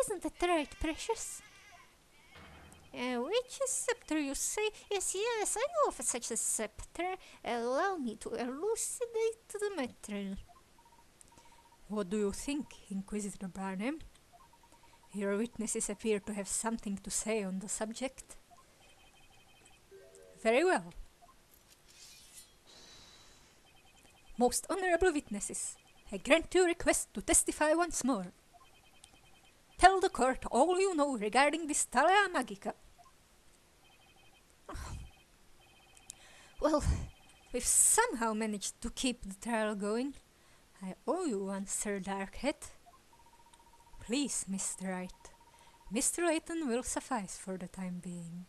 Isn't that right, Precious? A witch's scepter, you say? Yes, I know of such a scepter. Allow me to elucidate the matter. What do you think, Inquisitor Barnum? Your witnesses appear to have something to say on the subject. Very well. Most honorable witnesses, I grant your request to testify once more. Tell the court all you know regarding this Thalia Magica. Well, we've somehow managed to keep the trial going. I owe you one, Sir Darkhead. Please, Mr. Wright. Mr. Layton will suffice for the time being.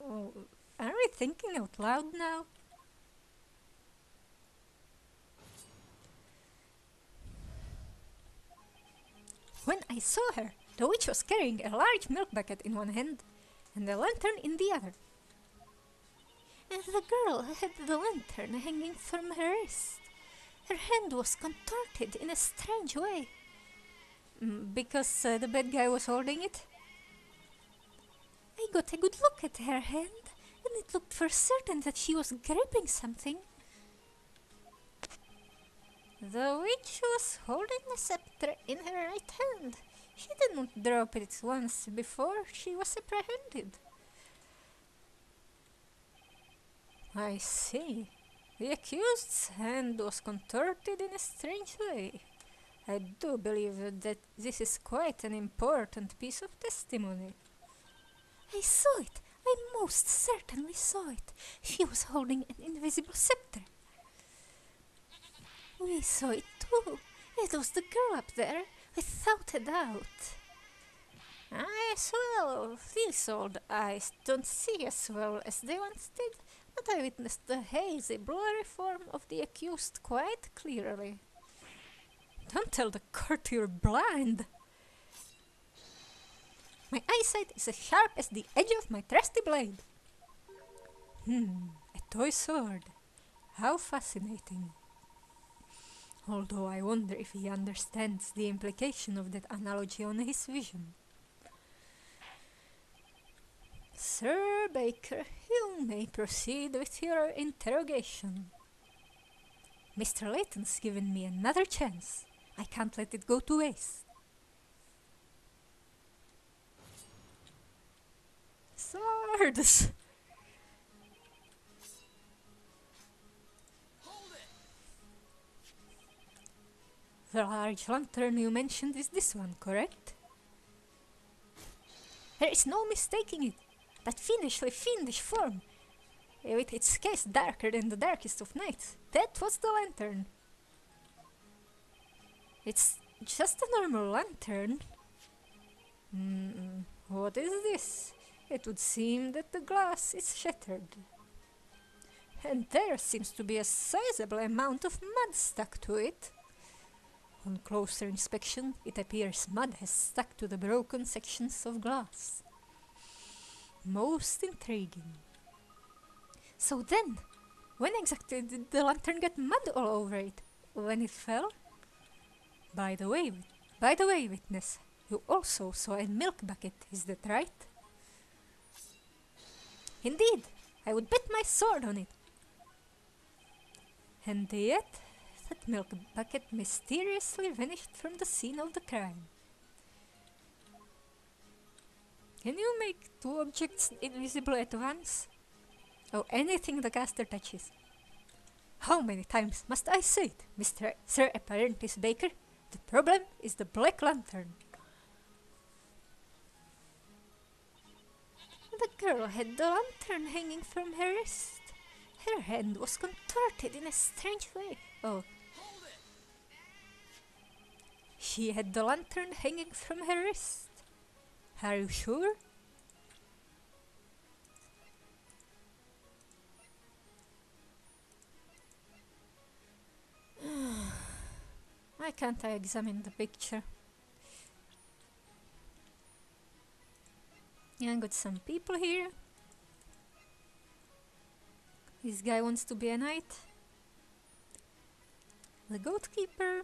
Oh, are we thinking out loud now? When I saw her, the witch was carrying a large milk bucket in one hand and a lantern in the other. And the girl had the lantern hanging from her wrist. Her hand was contorted in a strange way. Because the bad guy was holding it? I got a good look at her hand, and it looked for certain that she was gripping something. The witch was holding a scepter in her right hand. She did not drop it once before she was apprehended. I see. The accused's hand was contorted in a strange way. I do believe that this is quite an important piece of testimony. I saw it. I most certainly saw it. She was holding an invisible scepter. We saw it too. It was the girl up there, without a doubt. As well, these old eyes don't see as well as they once did, but I witnessed the hazy, blurry form of the accused quite clearly. Don't tell the court you're blind. My eyesight is as sharp as the edge of my trusty blade. A toy sword. How fascinating. Although I wonder if he understands the implication of that analogy on his vision. Sir Baker, you may proceed with your interrogation. Mr. Layton's given me another chance. I can't let it go to waste. Swords! The large lantern you mentioned is this one, correct? There is no mistaking it. That fiendish form, with its case darker than the darkest of nights, that was the lantern. It's just a normal lantern. What is this? It would seem that the glass is shattered. And there seems to be a sizable amount of mud stuck to it. On closer inspection, it appears mud has stuck to the broken sections of glass. Most intriguing. So then, when exactly did the lantern get mud all over it? When it fell? By the way, witness, you also saw a milk bucket, is that right? Indeed, I would bet my sword on it. And yet, that milk bucket mysteriously vanished from the scene of the crime. Can you make two objects invisible at once? Oh, anything the caster touches. How many times must I say it, Sir Apprentice Baker? The problem is the black lantern. The girl had the lantern hanging from her wrist. Her hand was contorted in a strange way. Oh. She had the lantern hanging from her wrist. Are you sure? Why can't I examine the picture? Yeah, I got some people here. This guy wants to be a knight. The goat keeper.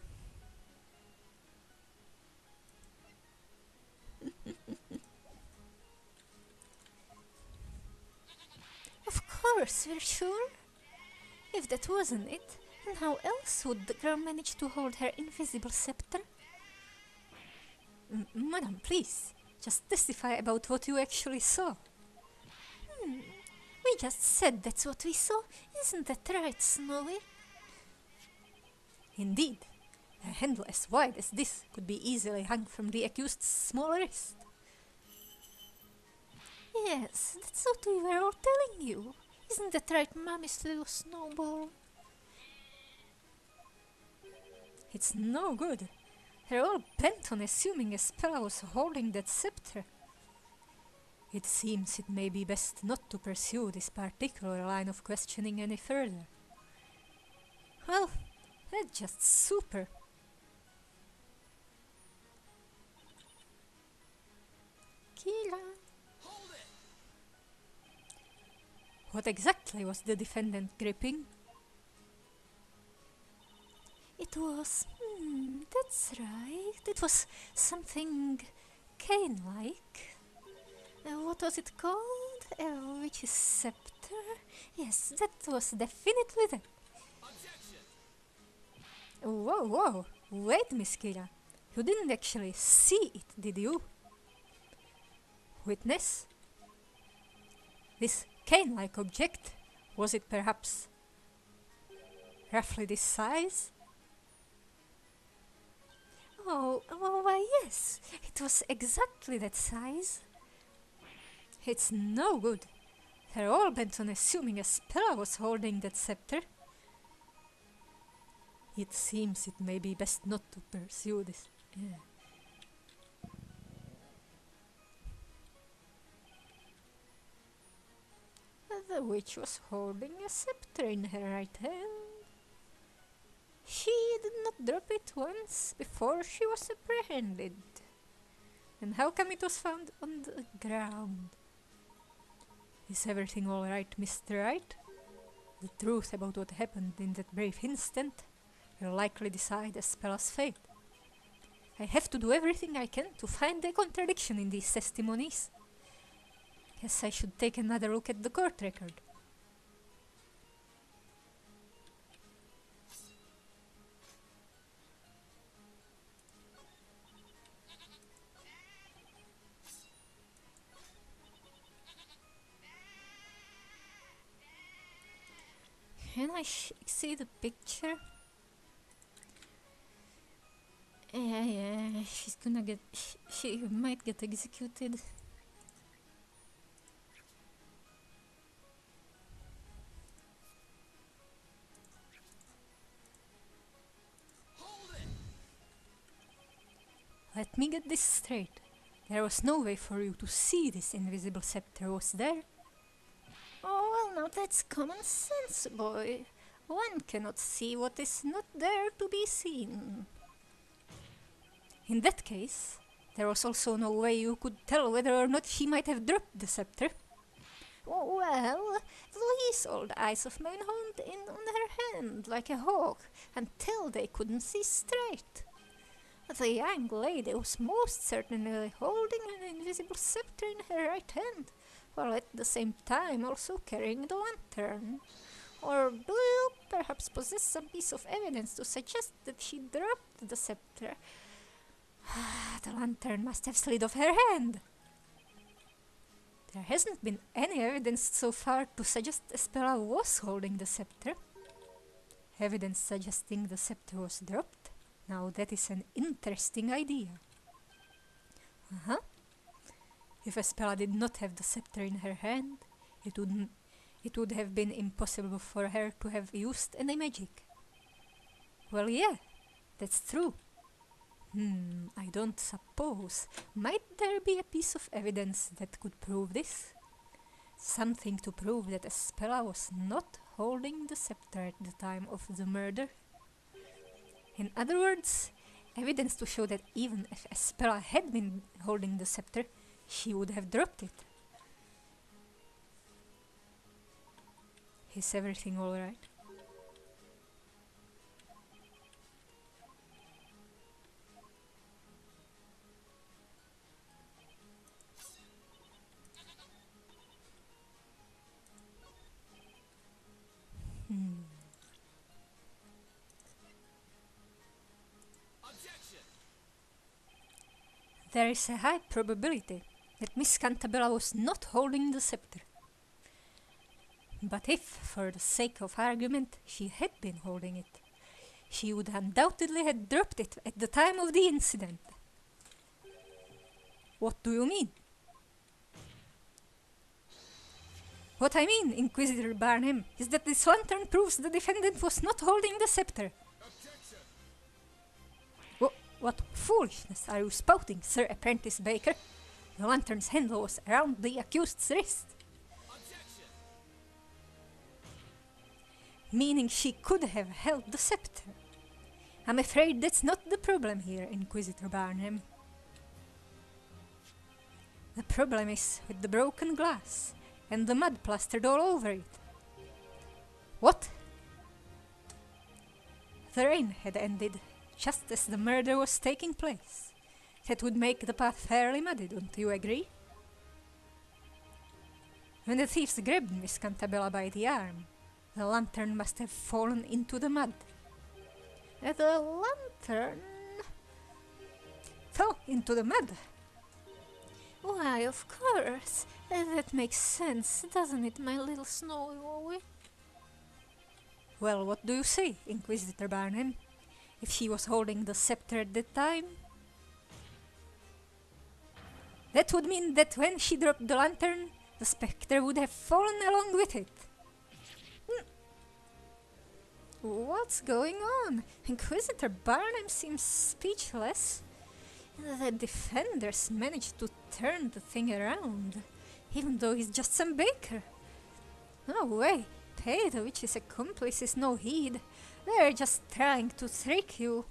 Of course, we're sure. If that wasn't it, then how else would the girl manage to hold her invisible scepter? Madam, please, just testify about what you actually saw. We just said that's what we saw. Isn't that right, Snowy? Indeed. A handle as wide as this could be easily hung from the accused's small wrist. Yes, that's what we were all telling you. Isn't that right, Mommy's little snowball? It's no good. They're all bent on assuming a spell was holding that scepter. It seems it may be best not to pursue this particular line of questioning any further. Well, that's just super. Kira. Hold it! What exactly was the defendant gripping? It was... that's right. It was something cane-like. What was it called? Which is scepter? Yes, that was definitely that. Objection! Whoa. Wait, Miss Kira. You didn't actually see it, did you? Witness? This cane-like object, was it perhaps roughly this size? Oh, why yes, it was exactly that size. It's no good. They're all bent on assuming a Spella was holding that scepter. It seems it may be best not to pursue this. The witch was holding a scepter in her right hand. She did not drop it once before she was apprehended. And how come it was found on the ground? Is everything all right, Mr. Wright? The truth about what happened in that brave instant will likely decide a Spella's fate. I have to do everything I can to find a contradiction in these testimonies. Guess I should take another look at the court record. Can I see the picture? Yeah, she's gonna get... She might get executed. Hold it! Let me get this straight. There was no way for you to see this invisible scepter, was there? Oh, well, now that's common sense, boy. One cannot see what is not there to be seen. In that case, there was also no way you could tell whether or not she might have dropped the scepter. Oh, well, these old eyes of mine honed in on her hand like a hawk until they couldn't see straight. The young lady was most certainly holding an invisible scepter in her right hand, while at the same time also carrying the lantern. Or do you perhaps possess some piece of evidence to suggest that she dropped the scepter? The lantern must have slid off her hand. There hasn't been any evidence so far to suggest Espera was holding the scepter. Evidence suggesting the scepter was dropped? Now that is an interesting idea. If Espera did not have the scepter in her hand, it would have been impossible for her to have used any magic. Well, yeah, that's true. I don't suppose. Might there be a piece of evidence that could prove this? Something to prove that Espera was not holding the scepter at the time of the murder? In other words, evidence to show that even if Espera had been holding the scepter, she would have dropped it. Is everything all right? Objection! There is a high probability that Miss Cantabella was not holding the scepter. But if, for the sake of argument, she had been holding it, she would undoubtedly have dropped it at the time of the incident. What do you mean? What I mean, Inquisitor Barnum, is that this lantern proves the defendant was not holding the scepter. Objection! What foolishness are you spouting, Sir Apprentice Baker? The lantern's handle was around the accused's wrist, Objection! meaning she could have held the scepter. I'm afraid that's not the problem here, Inquisitor Barnum. The problem is with the broken glass and the mud plastered all over it. What? The rain had ended just as the murder was taking place. That would make the path fairly muddy, don't you agree? When the thieves grabbed Miss Cantabella by the arm, the lantern must have fallen into the mud. The lantern fell into the mud. Why, of course. That makes sense, doesn't it, my little snowy wowie? Well, what do you say, Inquisitor Barnum? If she was holding the scepter at that time? That would mean that when she dropped the lantern, the spectre would have fallen along with it. What's going on? Inquisitor Barnum seems speechless. The defenders managed to turn the thing around, even though he's just some baker. No way, pay the witch's accomplices no heed. They're just trying to trick you.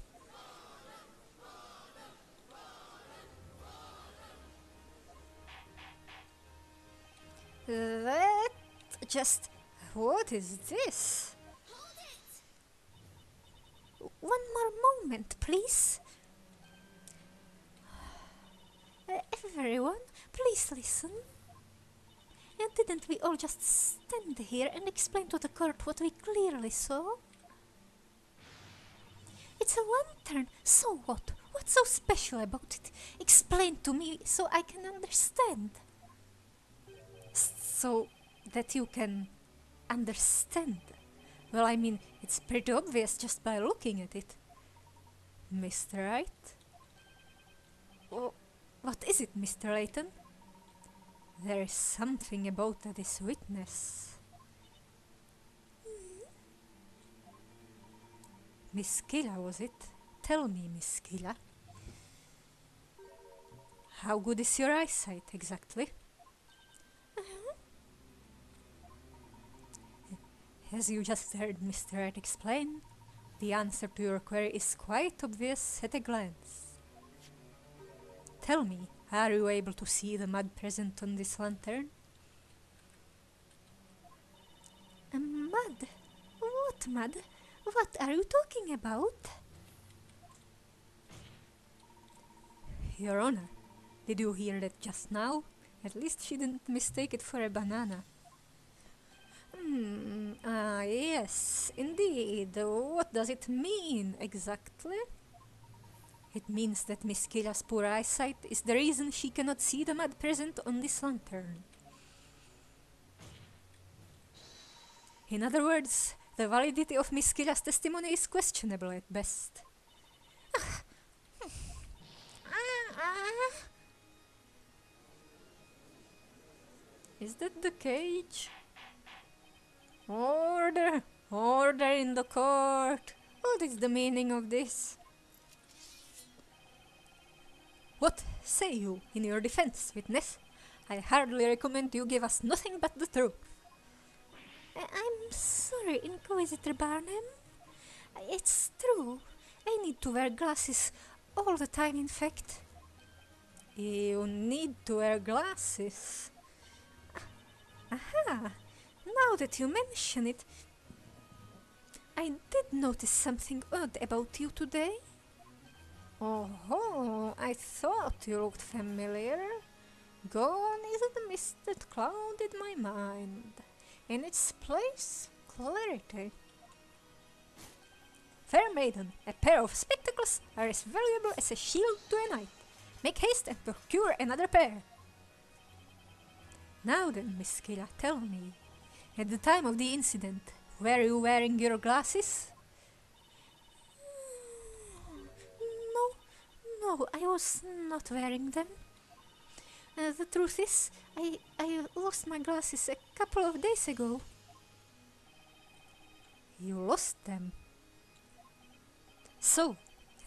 What is this? One more moment, please. Everyone, please listen. And didn't we all just stand here and explain to the court what we clearly saw? It's a lantern, so what? What's so special about it? Explain to me so I can understand. So that you can understand. Well, I mean, it's pretty obvious just by looking at it. Mr. Wright? Oh, what is it, Mr. Layton? There is something about this witness. Miss Killa, was it? Tell me, Miss Killa. How good is your eyesight, exactly? As you just heard Mr. Wright explain, the answer to your query is quite obvious at a glance. Tell me, are you able to see the mud present on this lantern? Mud? What mud? What are you talking about? Your Honor, did you hear that just now? At least she didn't mistake it for a banana. Yes, indeed. What does it mean, exactly? It means that Miss Killa's poor eyesight is the reason she cannot see the mud present on this lantern. In other words, the validity of Miss Killa's testimony is questionable at best. Is that the cage? Order! Order in the court! What is the meaning of this? What say you in your defense, witness? I hardly recommend you give us nothing but the truth. I'm sorry, Inquisitor Barnum. It's true. I need to wear glasses all the time, in fact. You need to wear glasses. Aha! Now that you mention it, I did notice something odd about you today. Oh, I thought you looked familiar. Gone is the mist that clouded my mind. In its place, clarity. Fair maiden, a pair of spectacles are as valuable as a shield to a knight. Make haste and procure another pair. Now then, Miss Killa, tell me, at the time of the incident, were you wearing your glasses? No, I was not wearing them. The truth is, I lost my glasses a couple of days ago. You lost them? So,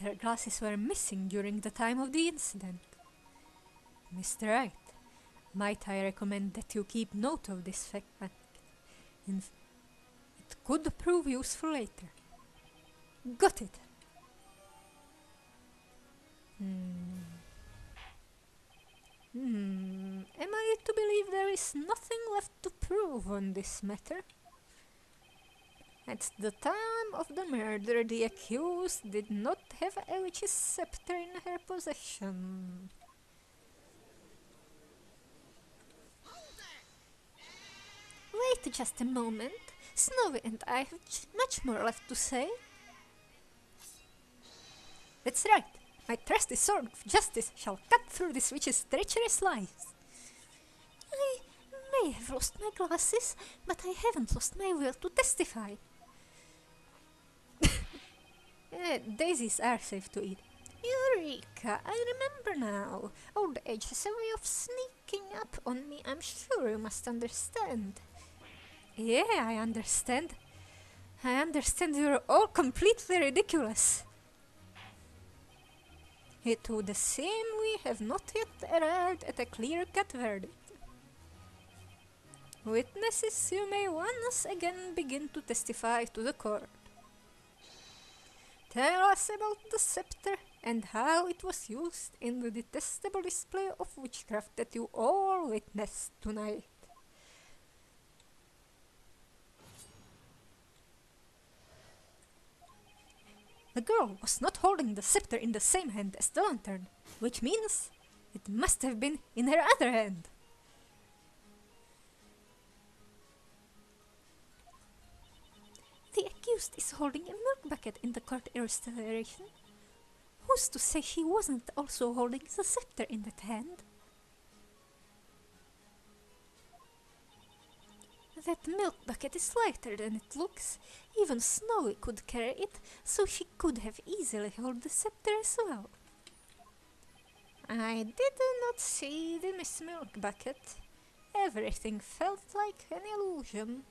her glasses were missing during the time of the incident. Mr. Wright, might I recommend that you keep note of this fact? It could prove useful later. Got it. Am I to believe there is nothing left to prove on this matter? At the time of the murder, the accused did not have a witch's scepter in her possession. Wait just a moment. Snowy and I have much more left to say. That's right. My trusty sword of justice shall cut through this witch's treacherous lies. I may have lost my glasses, but I haven't lost my will to testify. Daisies are safe to eat. Eureka! I remember now. Old age has a way of sneaking up on me, I'm sure you must understand. Yeah, I understand. I understand you're all completely ridiculous. It would seem we have not yet arrived at a clear-cut verdict. Witnesses, you may once again begin to testify to the court. Tell us about the scepter and how it was used in the detestable display of witchcraft that you all witnessed tonight. The girl was not holding the scepter in the same hand as the lantern, which means it must have been in her other hand. The accused is holding a milk bucket in the court illustration. Who's to say she wasn't also holding the scepter in that hand? That milk bucket is lighter than it looks. Even Snowy could carry it, so she could have easily held the scepter as well. I did not see the Miss Milk Bucket. Everything felt like an illusion.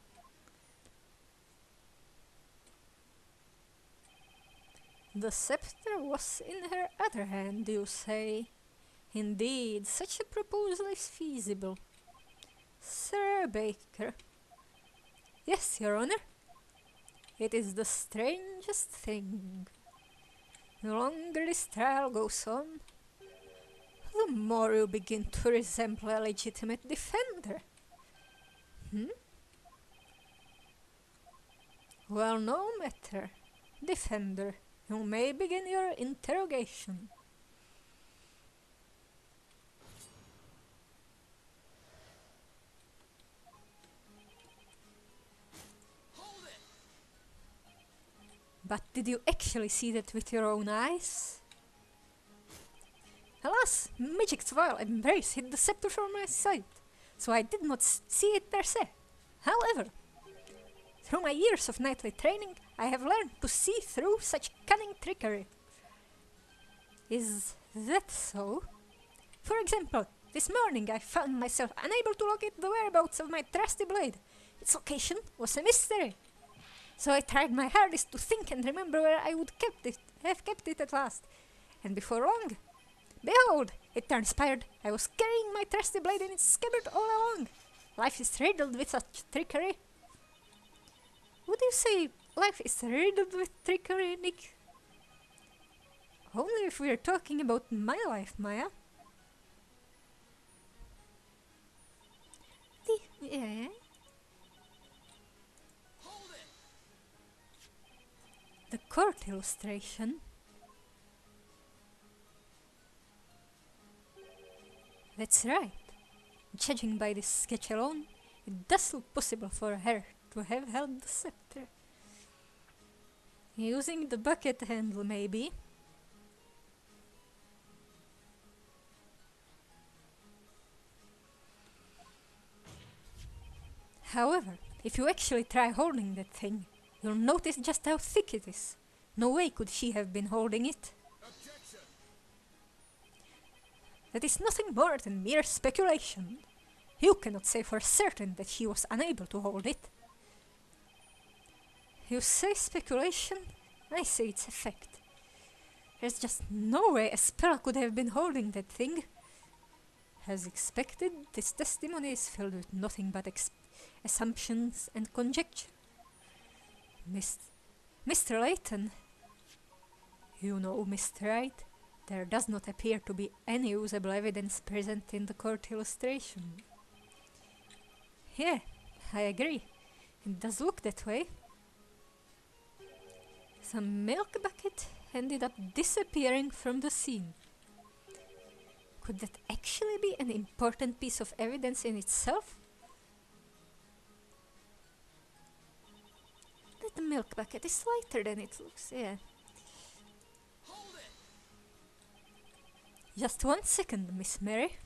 The scepter was in her other hand, you say? Indeed, such a proposal is feasible. Sir Baker. Yes, Your Honor. It is the strangest thing. The longer this trial goes on, the more you begin to resemble a legitimate defender. Well, no matter. Defender, you may begin your interrogation. But did you actually see that with your own eyes? Alas, magic's vile embrace hid the scepter from my sight, so I did not see it per se. However, through my years of nightly training, I have learned to see through such cunning trickery. Is that so? For example, this morning I found myself unable to locate the whereabouts of my trusty blade. Its location was a mystery. So I tried my hardest to think and remember where I would have kept it at last. And before long, behold, it transpired I was carrying my trusty blade in its scabbard all along. Life is riddled with such trickery. Would you say life is riddled with trickery, Nick? Only if we're talking about my life, Maya. Yeah? The court illustration. That's right. Judging by this sketch alone, it does look possible for her to have held the scepter. Using the bucket handle, maybe. However, if you actually try holding that thing, you'll notice just how thick it is. No way could she have been holding it. Objection! That is nothing more than mere speculation. You cannot say for certain that she was unable to hold it. You say speculation, I say it's a fact. There's just no way a spell could have been holding that thing. As expected, this testimony is filled with nothing but assumptions and conjecture. Mr. Layton, you know, Mr. Wright, there does not appear to be any usable evidence present in the court illustration. Yeah, I agree. It does look that way. The milk bucket ended up disappearing from the scene. Could that actually be an important piece of evidence in itself? That milk bucket is lighter than it looks, yeah. Hold it! Just 1 second, Miss Mary.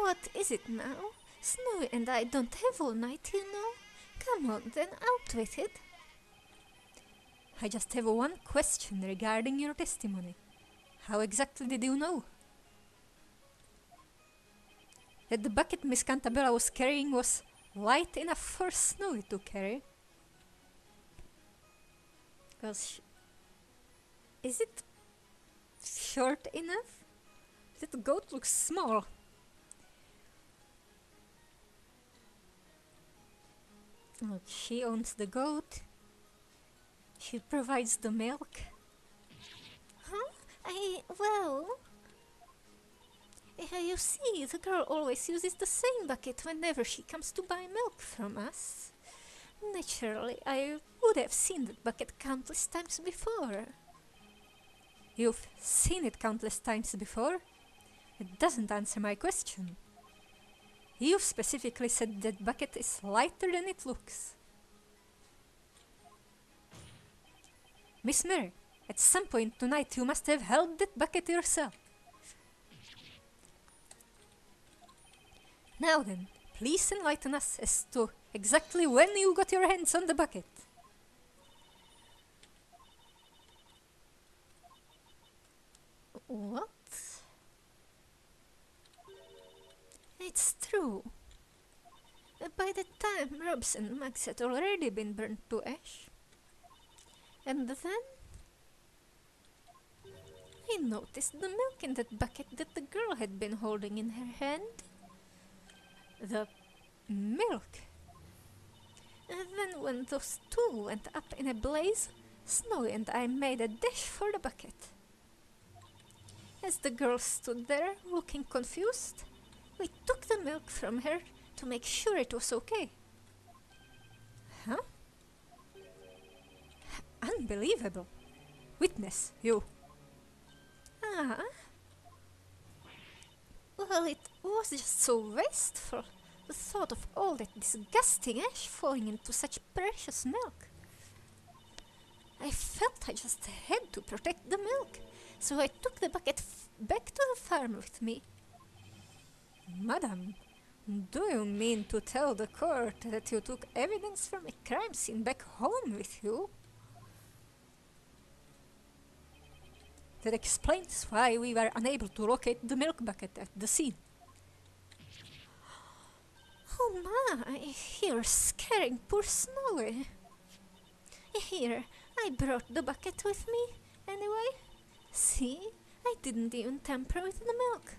What is it now? Snowy and I don't have all night, you know. Come on, then out with it. I just have one question regarding your testimony. How exactly did you know that the bucket Miss Cantabella was carrying was light enough for Snowy to carry? Because is it short enough? That goat looks small. Oh, she owns the goat. She provides the milk. Well... you see, the girl always uses the same bucket whenever she comes to buy milk from us. Naturally, I would have seen that bucket countless times before. You've seen it countless times before? It doesn't answer my question. You specifically said that bucket is lighter than it looks. Miss Mary, at some point tonight you must have held that bucket yourself. Now then, please enlighten us as to exactly when you got your hands on the bucket. What? It's true. By the time Robs and Max had already been burnt to ash. And then I noticed the milk in that bucket that the girl had been holding in her hand. The milk? And then when those two went up in a blaze, Snowy and I made a dash for the bucket. As the girl stood there, looking confused, we took the milk from her to make sure it was okay. Huh? Unbelievable. Witness, you. Ah? Well, it was just so wasteful. The thought of all that disgusting ash falling into such precious milk. I felt I just had to protect the milk, so I took the bucket back to the farm with me. Madam, do you mean to tell the court that you took evidence from a crime scene back home with you? That explains why we were unable to locate the milk bucket at the scene. Oh my, you're scaring poor Snowy. Here, I brought the bucket with me, anyway. See, I didn't even tamper with the milk.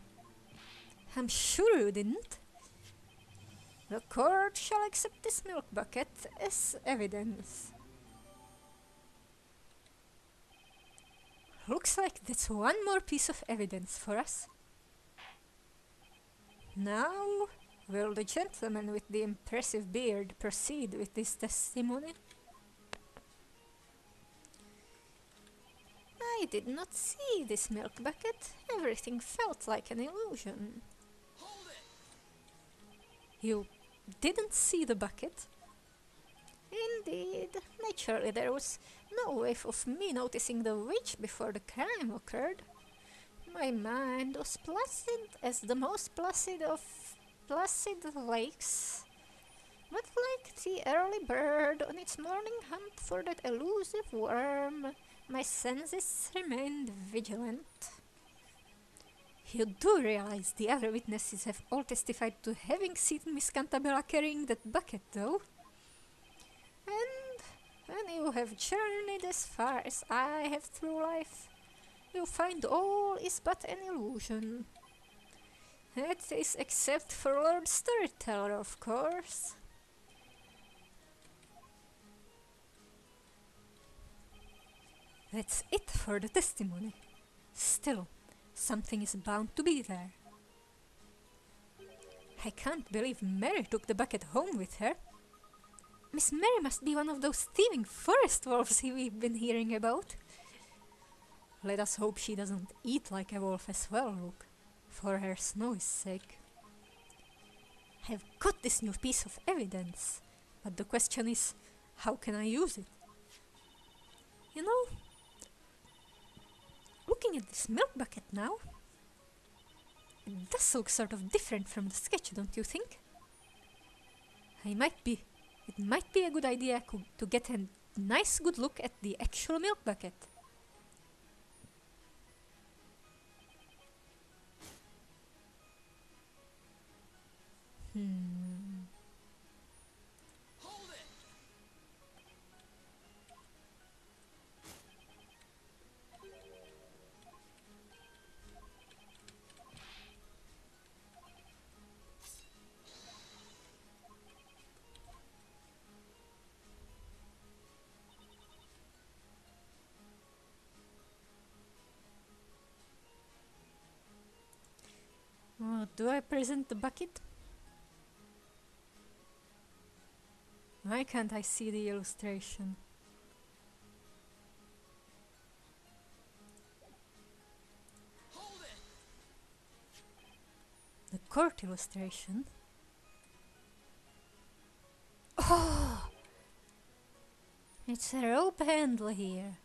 I'm sure you didn't. The court shall accept this milk bucket as evidence. Looks like that's one more piece of evidence for us. Now, will the gentleman with the impressive beard proceed with this testimony? I did not see this milk bucket. Everything felt like an illusion. Hold it! You didn't see the bucket? Indeed. Naturally, there was no way of me noticing the witch before the crime occurred. My mind was placid as the most placid of placid lakes. But like the early bird on its morning hunt for that elusive worm, my senses remained vigilant. You do realize the other witnesses have all testified to having seen Miss Cantabella carrying that bucket, though? And when you have journeyed as far as I have through life, you find all is but an illusion. That is except for Lord Storyteller, of course. That's it for the testimony. Still, something is bound to be there. I can't believe Mary took the bucket home with her. Miss Mary must be one of those thieving forest wolves we've been hearing about. Let us hope she doesn't eat like a wolf as well, Luke, for her Snowy's sake. I've got this new piece of evidence, but the question is, how can I use it? You know, looking at this milk bucket now, it does look sort of different from the sketch, don't you think? It might be a good idea to get a nice good look at the actual milk bucket. Hold it! Do I present the bucket? Why can't I see the illustration? Hold it! The court illustration? Oh! It's a rope handle here.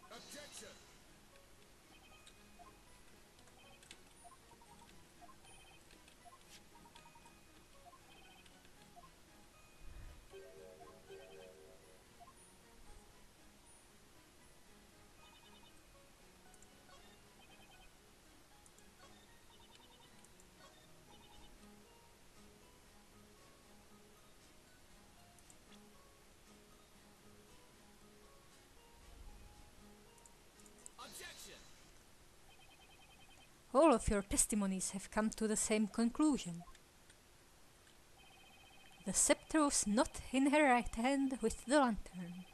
Objection! Objection! All of your testimonies have come to the same conclusion. The scepter was not in her right hand with the lantern.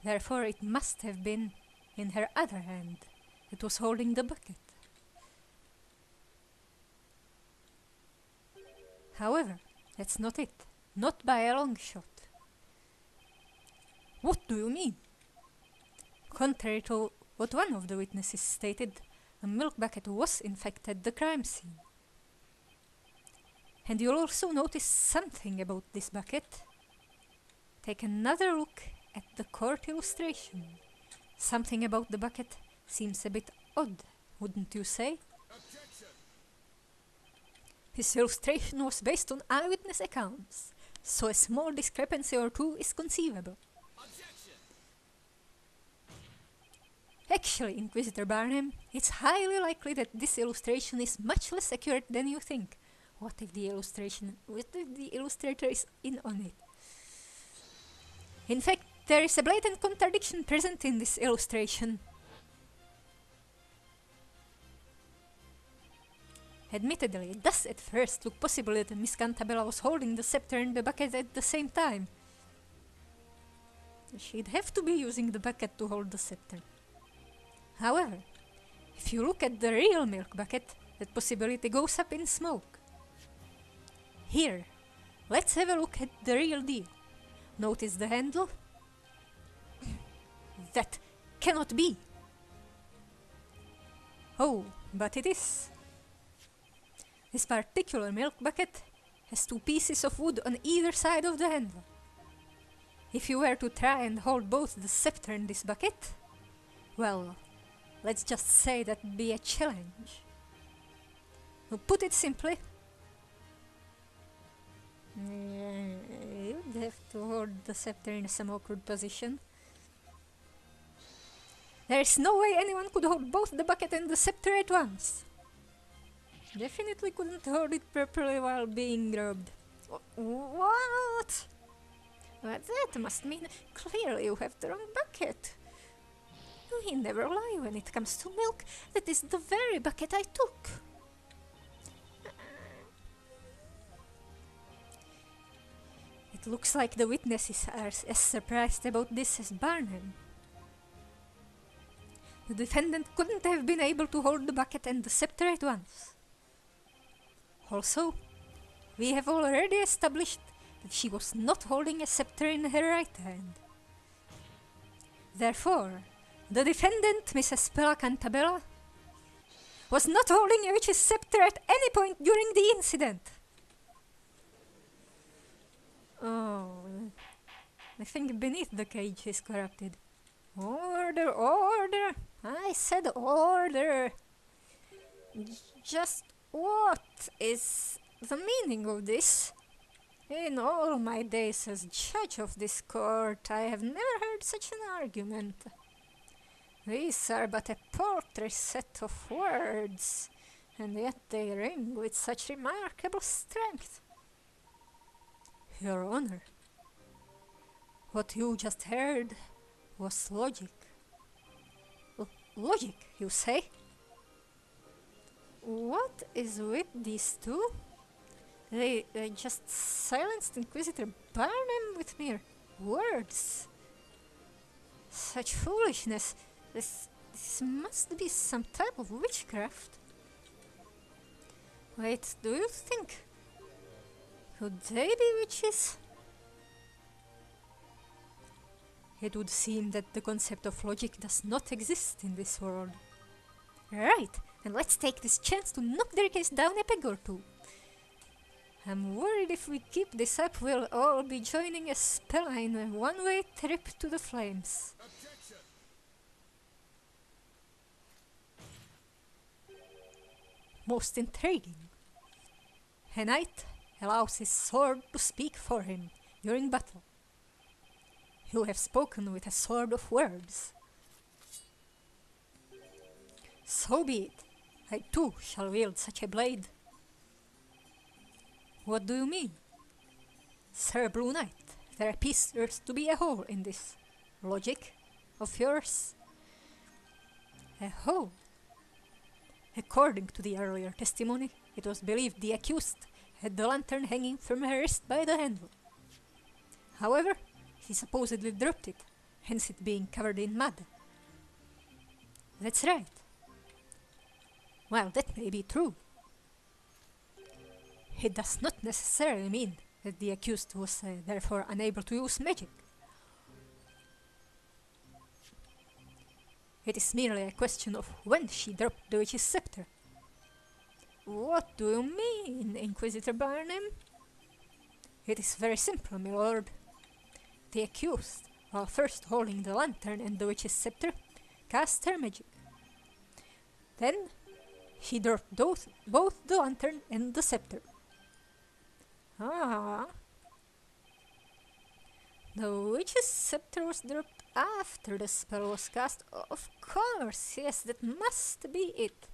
Therefore it must have been in her other hand that was holding the bucket. However, that's not it. Not by a long shot. What do you mean? Contrary to what one of the witnesses stated, a milk bucket was in fact at the crime scene. And you'll also notice something about this bucket. Take another look at the court illustration. Something about the bucket seems a bit odd, wouldn't you say? Objection! This illustration was based on eyewitness accounts, so a small discrepancy or two is conceivable. Objection! Actually, Inquisitor Barnum, it's highly likely that this illustration is much less accurate than you think. What if the illustrator is in on it? In fact, there is a blatant contradiction present in this illustration. Admittedly, it does at first look possible that Miss Cantabella was holding the scepter and the bucket at the same time. She'd have to be using the bucket to hold the scepter. However, if you look at the real milk bucket, that possibility goes up in smoke. Here, let's have a look at the real deal. Notice the handle? That cannot be! Oh, but it is. This particular milk bucket has two pieces of wood on either side of the handle. If you were to try and hold both the scepter and this bucket, well, let's just say that'd be a challenge. To put it simply, you'd have to hold the scepter in some awkward position. There is no way anyone could hold both the bucket and the scepter at once. Definitely couldn't hold it properly while being rubbed. What? But that must mean clearly you have the wrong bucket. We never lie when it comes to milk. That is the very bucket I took. It looks like the witnesses are as surprised about this as Barnum. The defendant couldn't have been able to hold the bucket and the scepter at once. Also, we have already established that she was not holding a scepter in her right hand. Therefore, the defendant, Mrs. Pella Cantabella, was not holding a witch's scepter at any point during the incident. Oh, I think beneath the cage is corrupted. Order, order! I said order! Just what is the meaning of this? In all my days as judge of this court, I have never heard such an argument. These are but a paltry set of words, and yet they ring with such remarkable strength. Your Honor, what you just heard was logic. Logic, you say? What is with these two? They just silenced Inquisitor Barnum with mere words. Such foolishness. This must be some type of witchcraft. Wait, do you think? Could they be witches? It would seem that the concept of logic does not exist in this world. Right, and let's take this chance to knock their case down a peg or two. I'm worried if we keep this up, we'll all be joining a spell in a one-way trip to the flames. Objection! Most intriguing. A knight allows his sword to speak for him during battle. You have spoken with a sword of words. So be it. I too shall wield such a blade. What do you mean? Sir Blue Knight, there appears to be a hole in this logic of yours. A hole? According to the earlier testimony, it was believed the accused had the lantern hanging from her wrist by the handle. However, he supposedly dropped it, hence it being covered in mud. That's right. Well, that may be true. It does not necessarily mean that the accused was therefore unable to use magic. It is merely a question of when she dropped the witch's scepter. What do you mean, Inquisitor Barnum? It is very simple, my lord. The accused, while first holding the lantern and the witch's scepter, cast her magic. Then, she dropped both the lantern and the scepter. Ah. The witch's scepter was dropped after the spell was cast. Of course, yes, that must be it.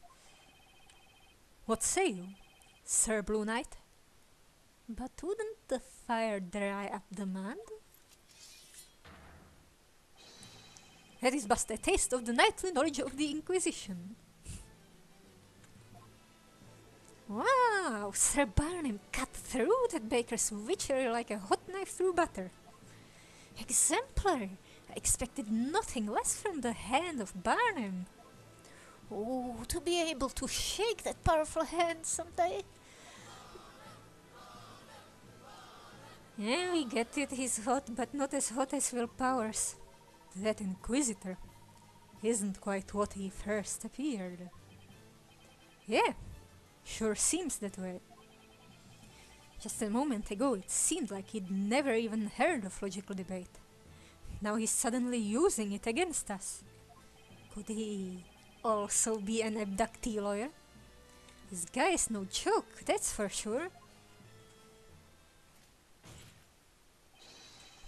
What say you, Sir Blue Knight? But wouldn't the fire dry up the mud? That is but a taste of the knightly knowledge of the Inquisition. Wow, Sir Barnum cut through that baker's witchery like a hot knife through butter. Exemplary! I expected nothing less from the hand of Barnum. Oh, to be able to shake that powerful hand someday. Yeah, we get it, he's hot, but not as hot as Will Powers. That Inquisitor isn't quite what he first appeared. Yeah, sure seems that way. Just a moment ago it seemed like he'd never even heard of logical debate. Now he's suddenly using it against us. Could he also be an abductee lawyer? This guy is no joke, that's for sure.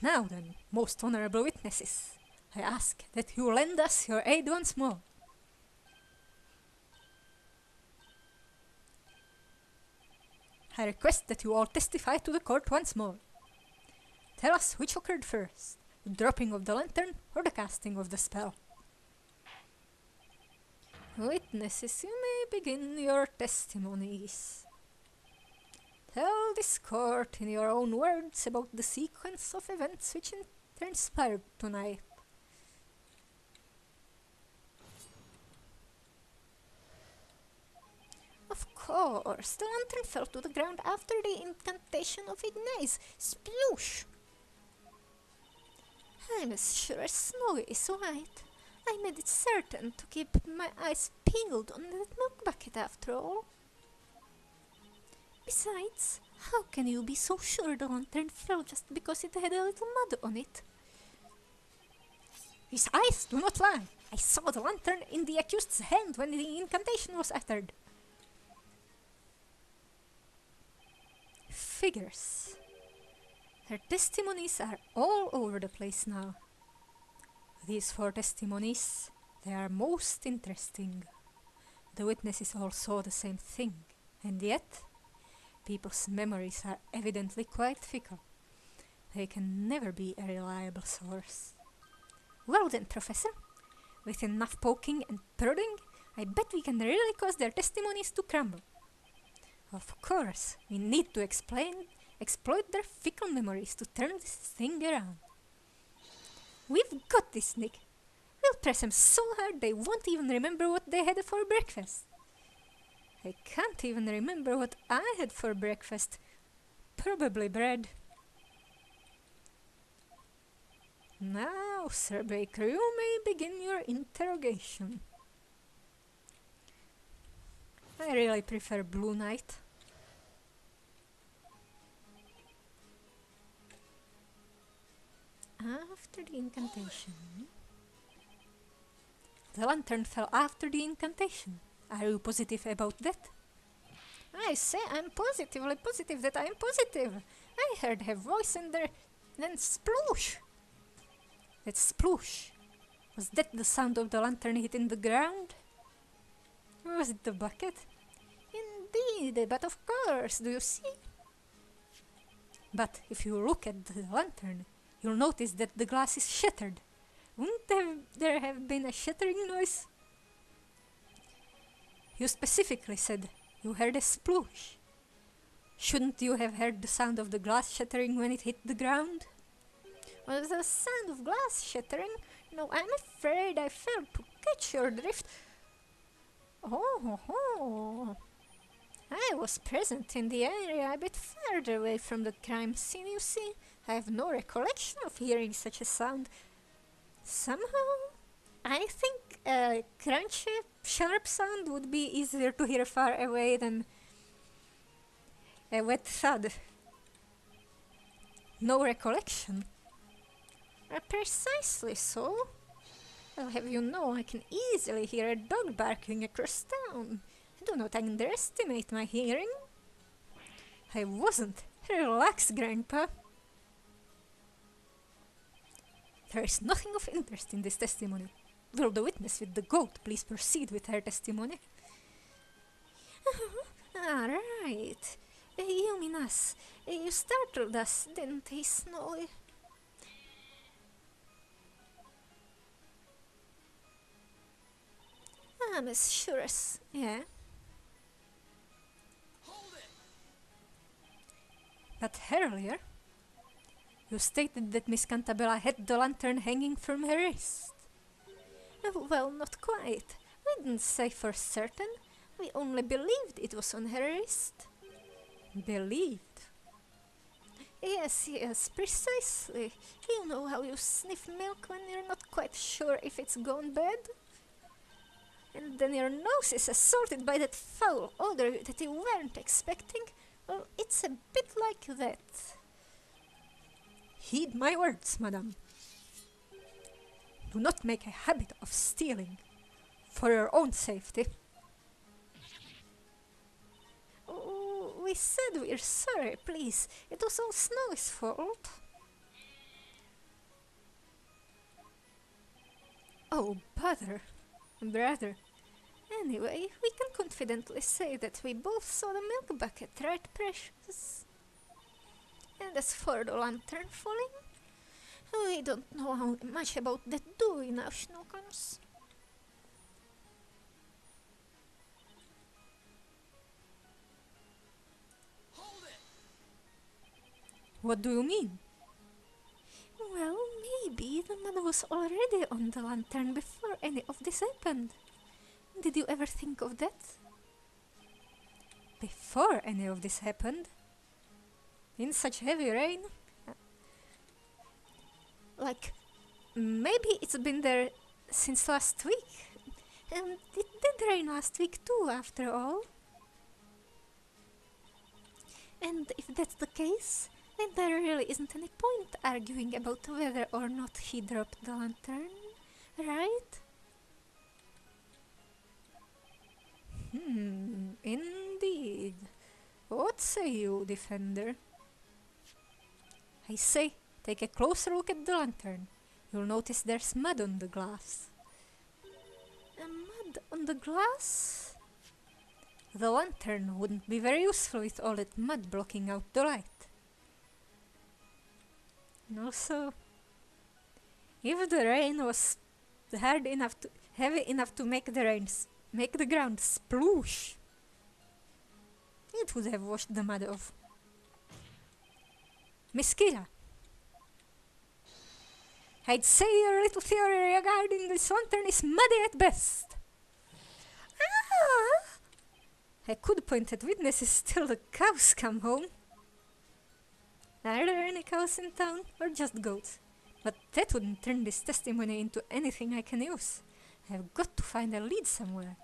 Now then, most honorable witnesses, I ask that you lend us your aid once more. I request that you all testify to the court once more. Tell us which occurred first, the dropping of the lantern or the casting of the spell. Witnesses, you may begin your testimonies. Tell this court in your own words about the sequence of events which transpired tonight. Of course, the lantern fell to the ground after the incantation of Ignace. Sploosh! I'm as sure as snow is white. I made it certain to keep my eyes peeled on that milk bucket after all. Besides, how can you be so sure the lantern fell just because it had a little mud on it? His eyes do not lie. I saw the lantern in the accused's hand when the incantation was uttered. Figures. Her testimonies are all over the place now. These 4 testimonies, they are most interesting. The witnesses all saw the same thing, and yet, people's memories are evidently quite fickle. They can never be a reliable source. Well then, Professor, with enough poking and prodding, I bet we can really cause their testimonies to crumble. Of course, we need to exploit their fickle memories to turn this thing around. We've got this, Nick. We'll press them so hard they won't even remember what they had for breakfast. I can't even remember what I had for breakfast. Probably bread. Now, Sir Baker, you may begin your interrogation. I really prefer Blue Knight. After the incantation. The lantern fell after the incantation. Are you positive about that? I say I'm positively positive that I'm positive. I heard her voice and then sploosh. That sploosh. Was that the sound of the lantern hitting the ground? Or was it the bucket? Indeed, but of course, do you see? But if you look at the lantern, you'll notice that the glass is shattered. Wouldn't there have been a shattering noise? You specifically said you heard a sploosh. Shouldn't you have heard the sound of the glass shattering when it hit the ground? Well, the sound of glass shattering? No, I'm afraid I failed to catch your drift. Oh. I was present in the area a bit further away from the crime scene, you see. I have no recollection of hearing such a sound. Somehow, I think a crunchy, sharp sound would be easier to hear far away than a wet thud. No recollection? Precisely so. I'll have you know I can easily hear a dog barking across town. Do not underestimate my hearing. I wasn't. Relax, Grandpa. There is nothing of interest in this testimony. Will the witness with the goat please proceed with her testimony? All right. You mean us. You startled us, didn't he, Snowy? I'm as sure as... Yeah? But earlier, you stated that Miss Cantabella had the lantern hanging from her wrist. Well, not quite. We didn't say for certain. We only believed it was on her wrist. Believed? Yes, precisely. You know how you sniff milk when you're not quite sure if it's gone bad? And then your nose is assaulted by that foul odor that you weren't expecting? Well, it's a bit like that. Heed my words, madam. Do not make a habit of stealing, for your own safety. Oh, we said we're sorry, please. It was all Snowy's fault. Oh, bother, brother. Anyway, we can confidently say that we both saw the milk bucket, right, Precious? And as for the lantern falling, we don't know how much about that, do we now, Schnookums? What do you mean? Well, maybe the mud was already on the lantern before any of this happened. Did you ever think of that? Before any of this happened? In such heavy rain? Like, Maybe it's been there since last week. it did rain last week too, after all. And if that's the case, then there really isn't any point arguing about whether or not he dropped the lantern, right? Indeed. What say you, Defender? I say, take a closer look at the lantern. You'll notice there's mud on the glass. Mud on the glass? The lantern wouldn't be very useful with all that mud blocking out the light. And also, if the rain was heavy enough to make the ground sploosh, it would have washed the mud off. Miss Kira, I'd say your little theory regarding this lantern is muddy at best. I could point at witnesses till the cows come home. Are there any cows in town, or just goats? But that wouldn't turn this testimony into anything I can use. I've got to find a lead somewhere.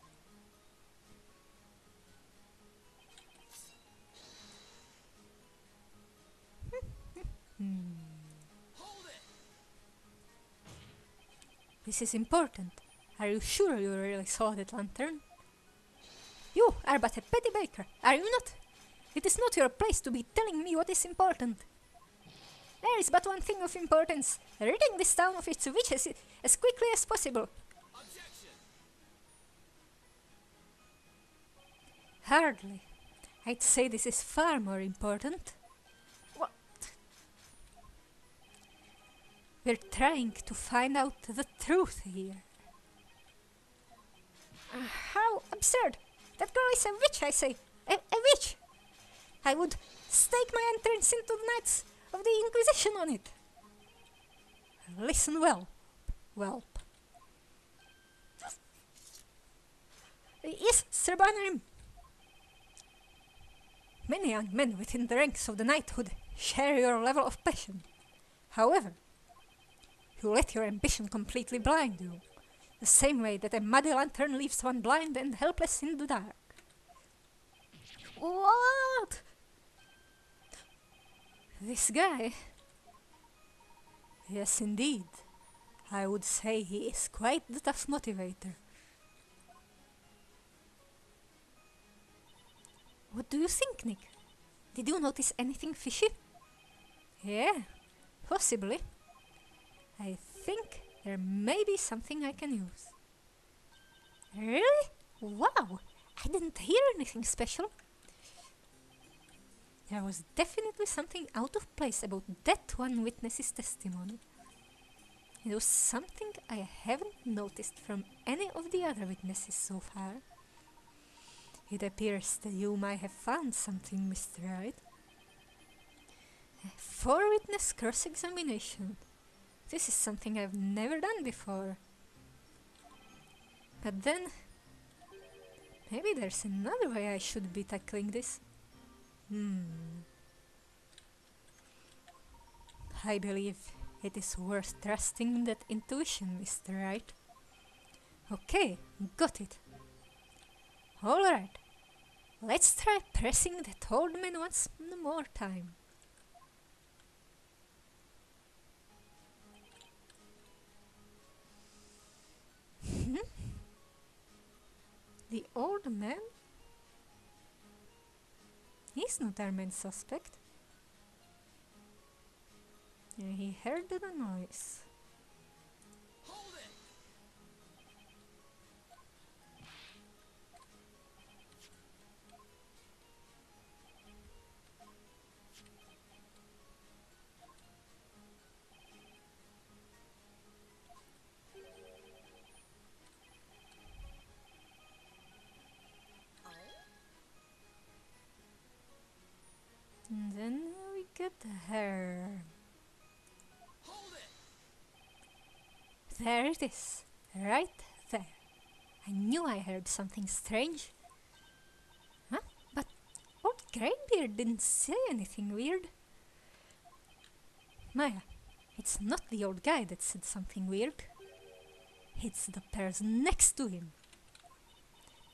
Hold it! This is important. Are you sure you really saw that lantern? You are but a petty baker, are you not? It is not your place to be telling me what is important. There is but one thing of importance, ridding this town of its witches as quickly as possible. Objection! Hardly. I'd say this is far more important. What? We're trying to find out the truth here. How absurd! That girl is a witch, I say. A witch! I would stake my entrance into the Knights of the Inquisition on it. Listen well, whelp. Yes, Sir Barnum. Many young men within the ranks of the knighthood share your level of passion. However, you let your ambition completely blind you, the same way that a muddy lantern leaves one blind and helpless in the dark. What? This guy... Yes, indeed. I would say he is quite the tough motivator. What do you think, Nick? Did you notice anything fishy? Yeah, possibly. I think there may be something I can use. Really? Wow! I didn't hear anything special. There was definitely something out of place about that one witness's testimony. It was something I haven't noticed from any of the other witnesses so far. It appears that you might have found something, Mr. Wright. A 4-witness cross-examination. This is something I've never done before. But then, maybe there's another way I should be tackling this. I believe it is worth trusting that intuition, Mr. Wright. Okay, got it. Alright, let's try pressing that old man once more time. The old man? He's not our main suspect. He heard the noise. Hold it! And then we get there. Hold it! There it is, right there. I knew I heard something strange. Huh? But old Greybeard didn't say anything weird. Maya, it's not the old guy that said something weird. It's the person next to him.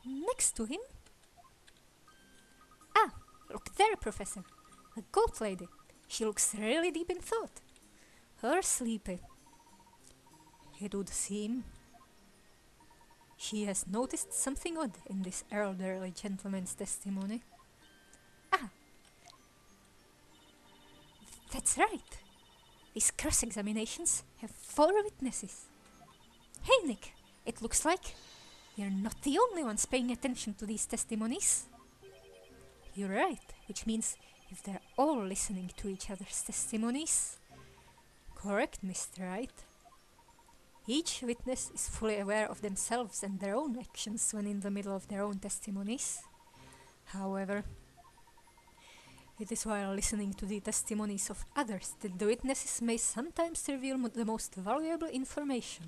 Next to him? Ah, look there, Professor. The goat lady. She looks really deep in thought. Or sleepy. It would seem she has noticed something odd in this elderly gentleman's testimony. Ah, that's right. These cross-examinations have 4 witnesses. Hey, Nick, it looks like you're not the only ones paying attention to these testimonies. You're right, which means if they're all listening to each other's testimonies. Correct, Mr. Wright. Each witness is fully aware of themselves and their own actions when in the middle of their own testimonies. However, it is while listening to the testimonies of others that the witnesses may sometimes reveal the most valuable information.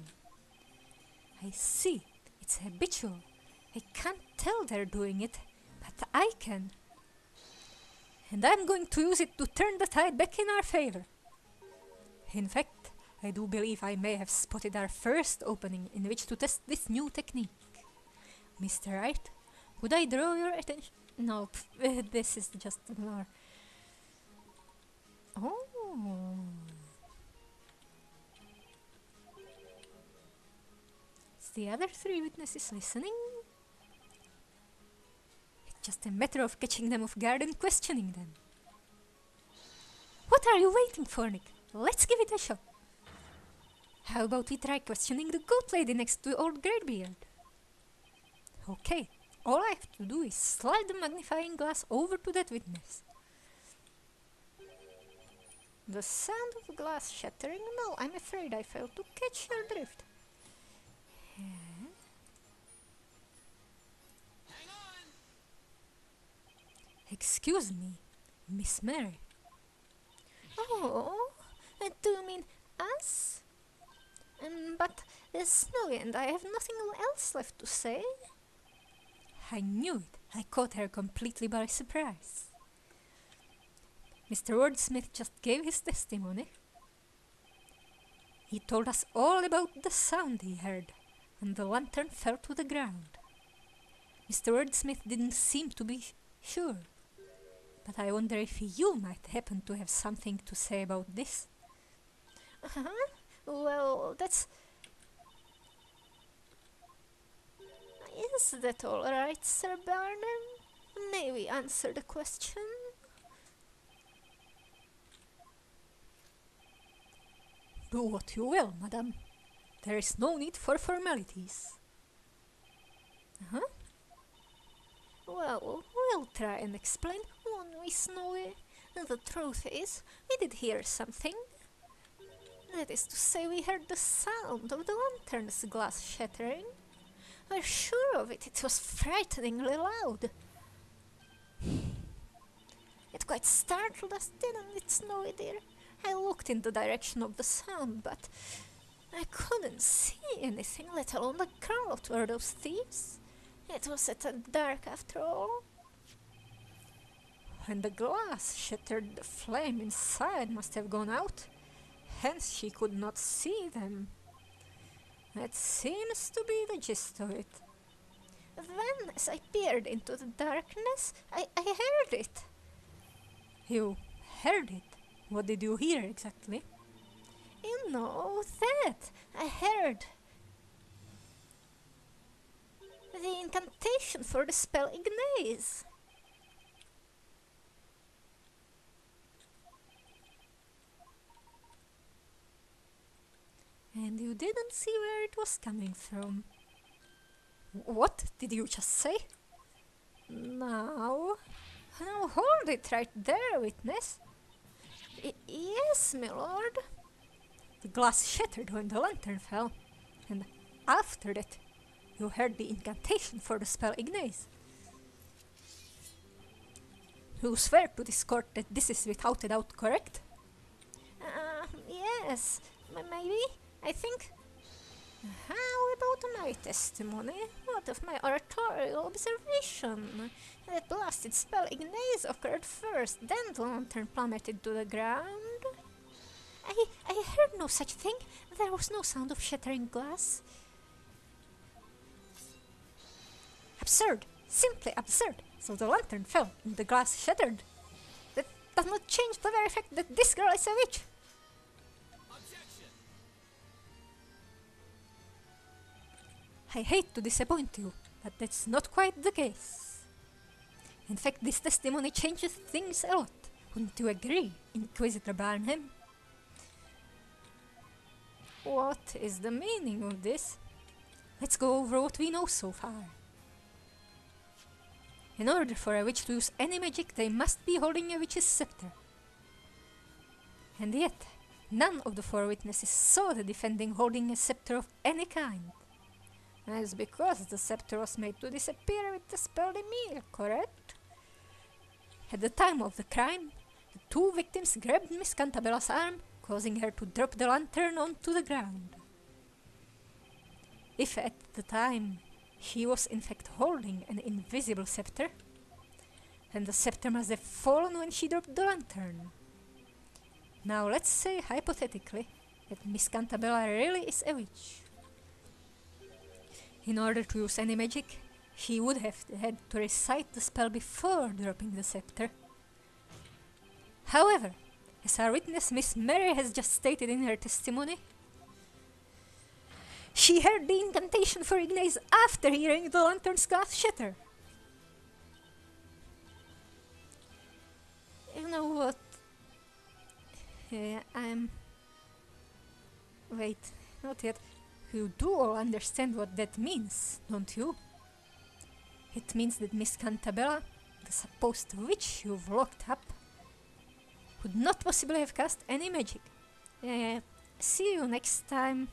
I see, it's habitual. I can't tell they're doing it, but I can. And I'm going to use it to turn the tide back in our favor. In fact, I do believe I may have spotted our first opening in which to test this new technique. Mr. Wright, could I draw your attention? No, this is just more... Oh. Is the other 3 witnesses listening? It's just a matter of catching them off guard and questioning them. What are you waiting for, Nick? Let's give it a shot. How about we try questioning the goat lady next to old Greybeard? Okay, all I have to do is slide the magnifying glass over to that witness. The sound of glass shattering? No, I'm afraid I failed to catch your drift. Hang on! Excuse me, Miss Mary. Oh, do you mean us? But it's snowy and I have nothing else left to say. I knew it. I caught her completely by surprise. Mr. Wordsmith just gave his testimony. He told us all about the sound he heard, and the lantern fell to the ground. Mr. Wordsmith didn't seem to be sure, but I wonder if you might happen to have something to say about this. Well, that's... Is that all right, Sir Barnum? May we answer the question? Do what you will, madam. There is no need for formalities. Well, we'll try and explain when we Snowy. The truth is, we did hear something. That is to say, we heard the sound of the lantern's glass shattering. We're sure of it, it was frighteningly loud. It quite startled us, didn't it, Snowy dear? I looked in the direction of the sound, but I couldn't see anything, let alone the crowd or those thieves. It was at dark after all. When the glass shattered, the flame inside must have gone out. Hence she could not see them. That seems to be the gist of it. Then, as I peered into the darkness, I heard it. You heard it? What did you hear exactly? You know that! I heard the incantation for the spell Ignace. And you didn't see where it was coming from. What did you just say? Now hold it right there, witness. Yes, my lord. The glass shattered when the lantern fell, and after that, you heard the incantation for the spell Ignace. You swear to this court that this is without a doubt correct? Yes, maybe, I think. How about my testimony? What of my oratorial observation? That blasted spell Ignace occurred first, then the lantern plummeted to the ground. I heard no such thing. There was no sound of shattering glass. Absurd! Simply absurd! So the lantern fell and the glass shattered. That does not change the very fact that this girl is a witch. Objection! I hate to disappoint you, but that's not quite the case. In fact, this testimony changes things a lot. Wouldn't you agree, Inquisitor Barnham? What is the meaning of this? Let's go over what we know so far. In order for a witch to use any magic, they must be holding a witch's scepter. And yet, none of the 4 witnesses saw the defending holding a scepter of any kind. That's because the scepter was made to disappear with the spell Emil, correct? At the time of the crime, the 2 victims grabbed Miss Cantabella's arm, causing her to drop the lantern onto the ground. If at the time she was in fact holding an invisible scepter, then the scepter must have fallen when she dropped the lantern. Now let's say hypothetically that Miss Cantabella really is a witch. In order to use any magic, she would have had to recite the spell before dropping the scepter. However, as our witness Miss Mary has just stated in her testimony, she heard the incantation for Ignace after hearing the lantern's glass shatter. You know what? Wait, not yet. You do all understand what that means, don't you? It means that Miss Cantabella, the supposed witch you've locked up, could not possibly have cast any magic. See you next time.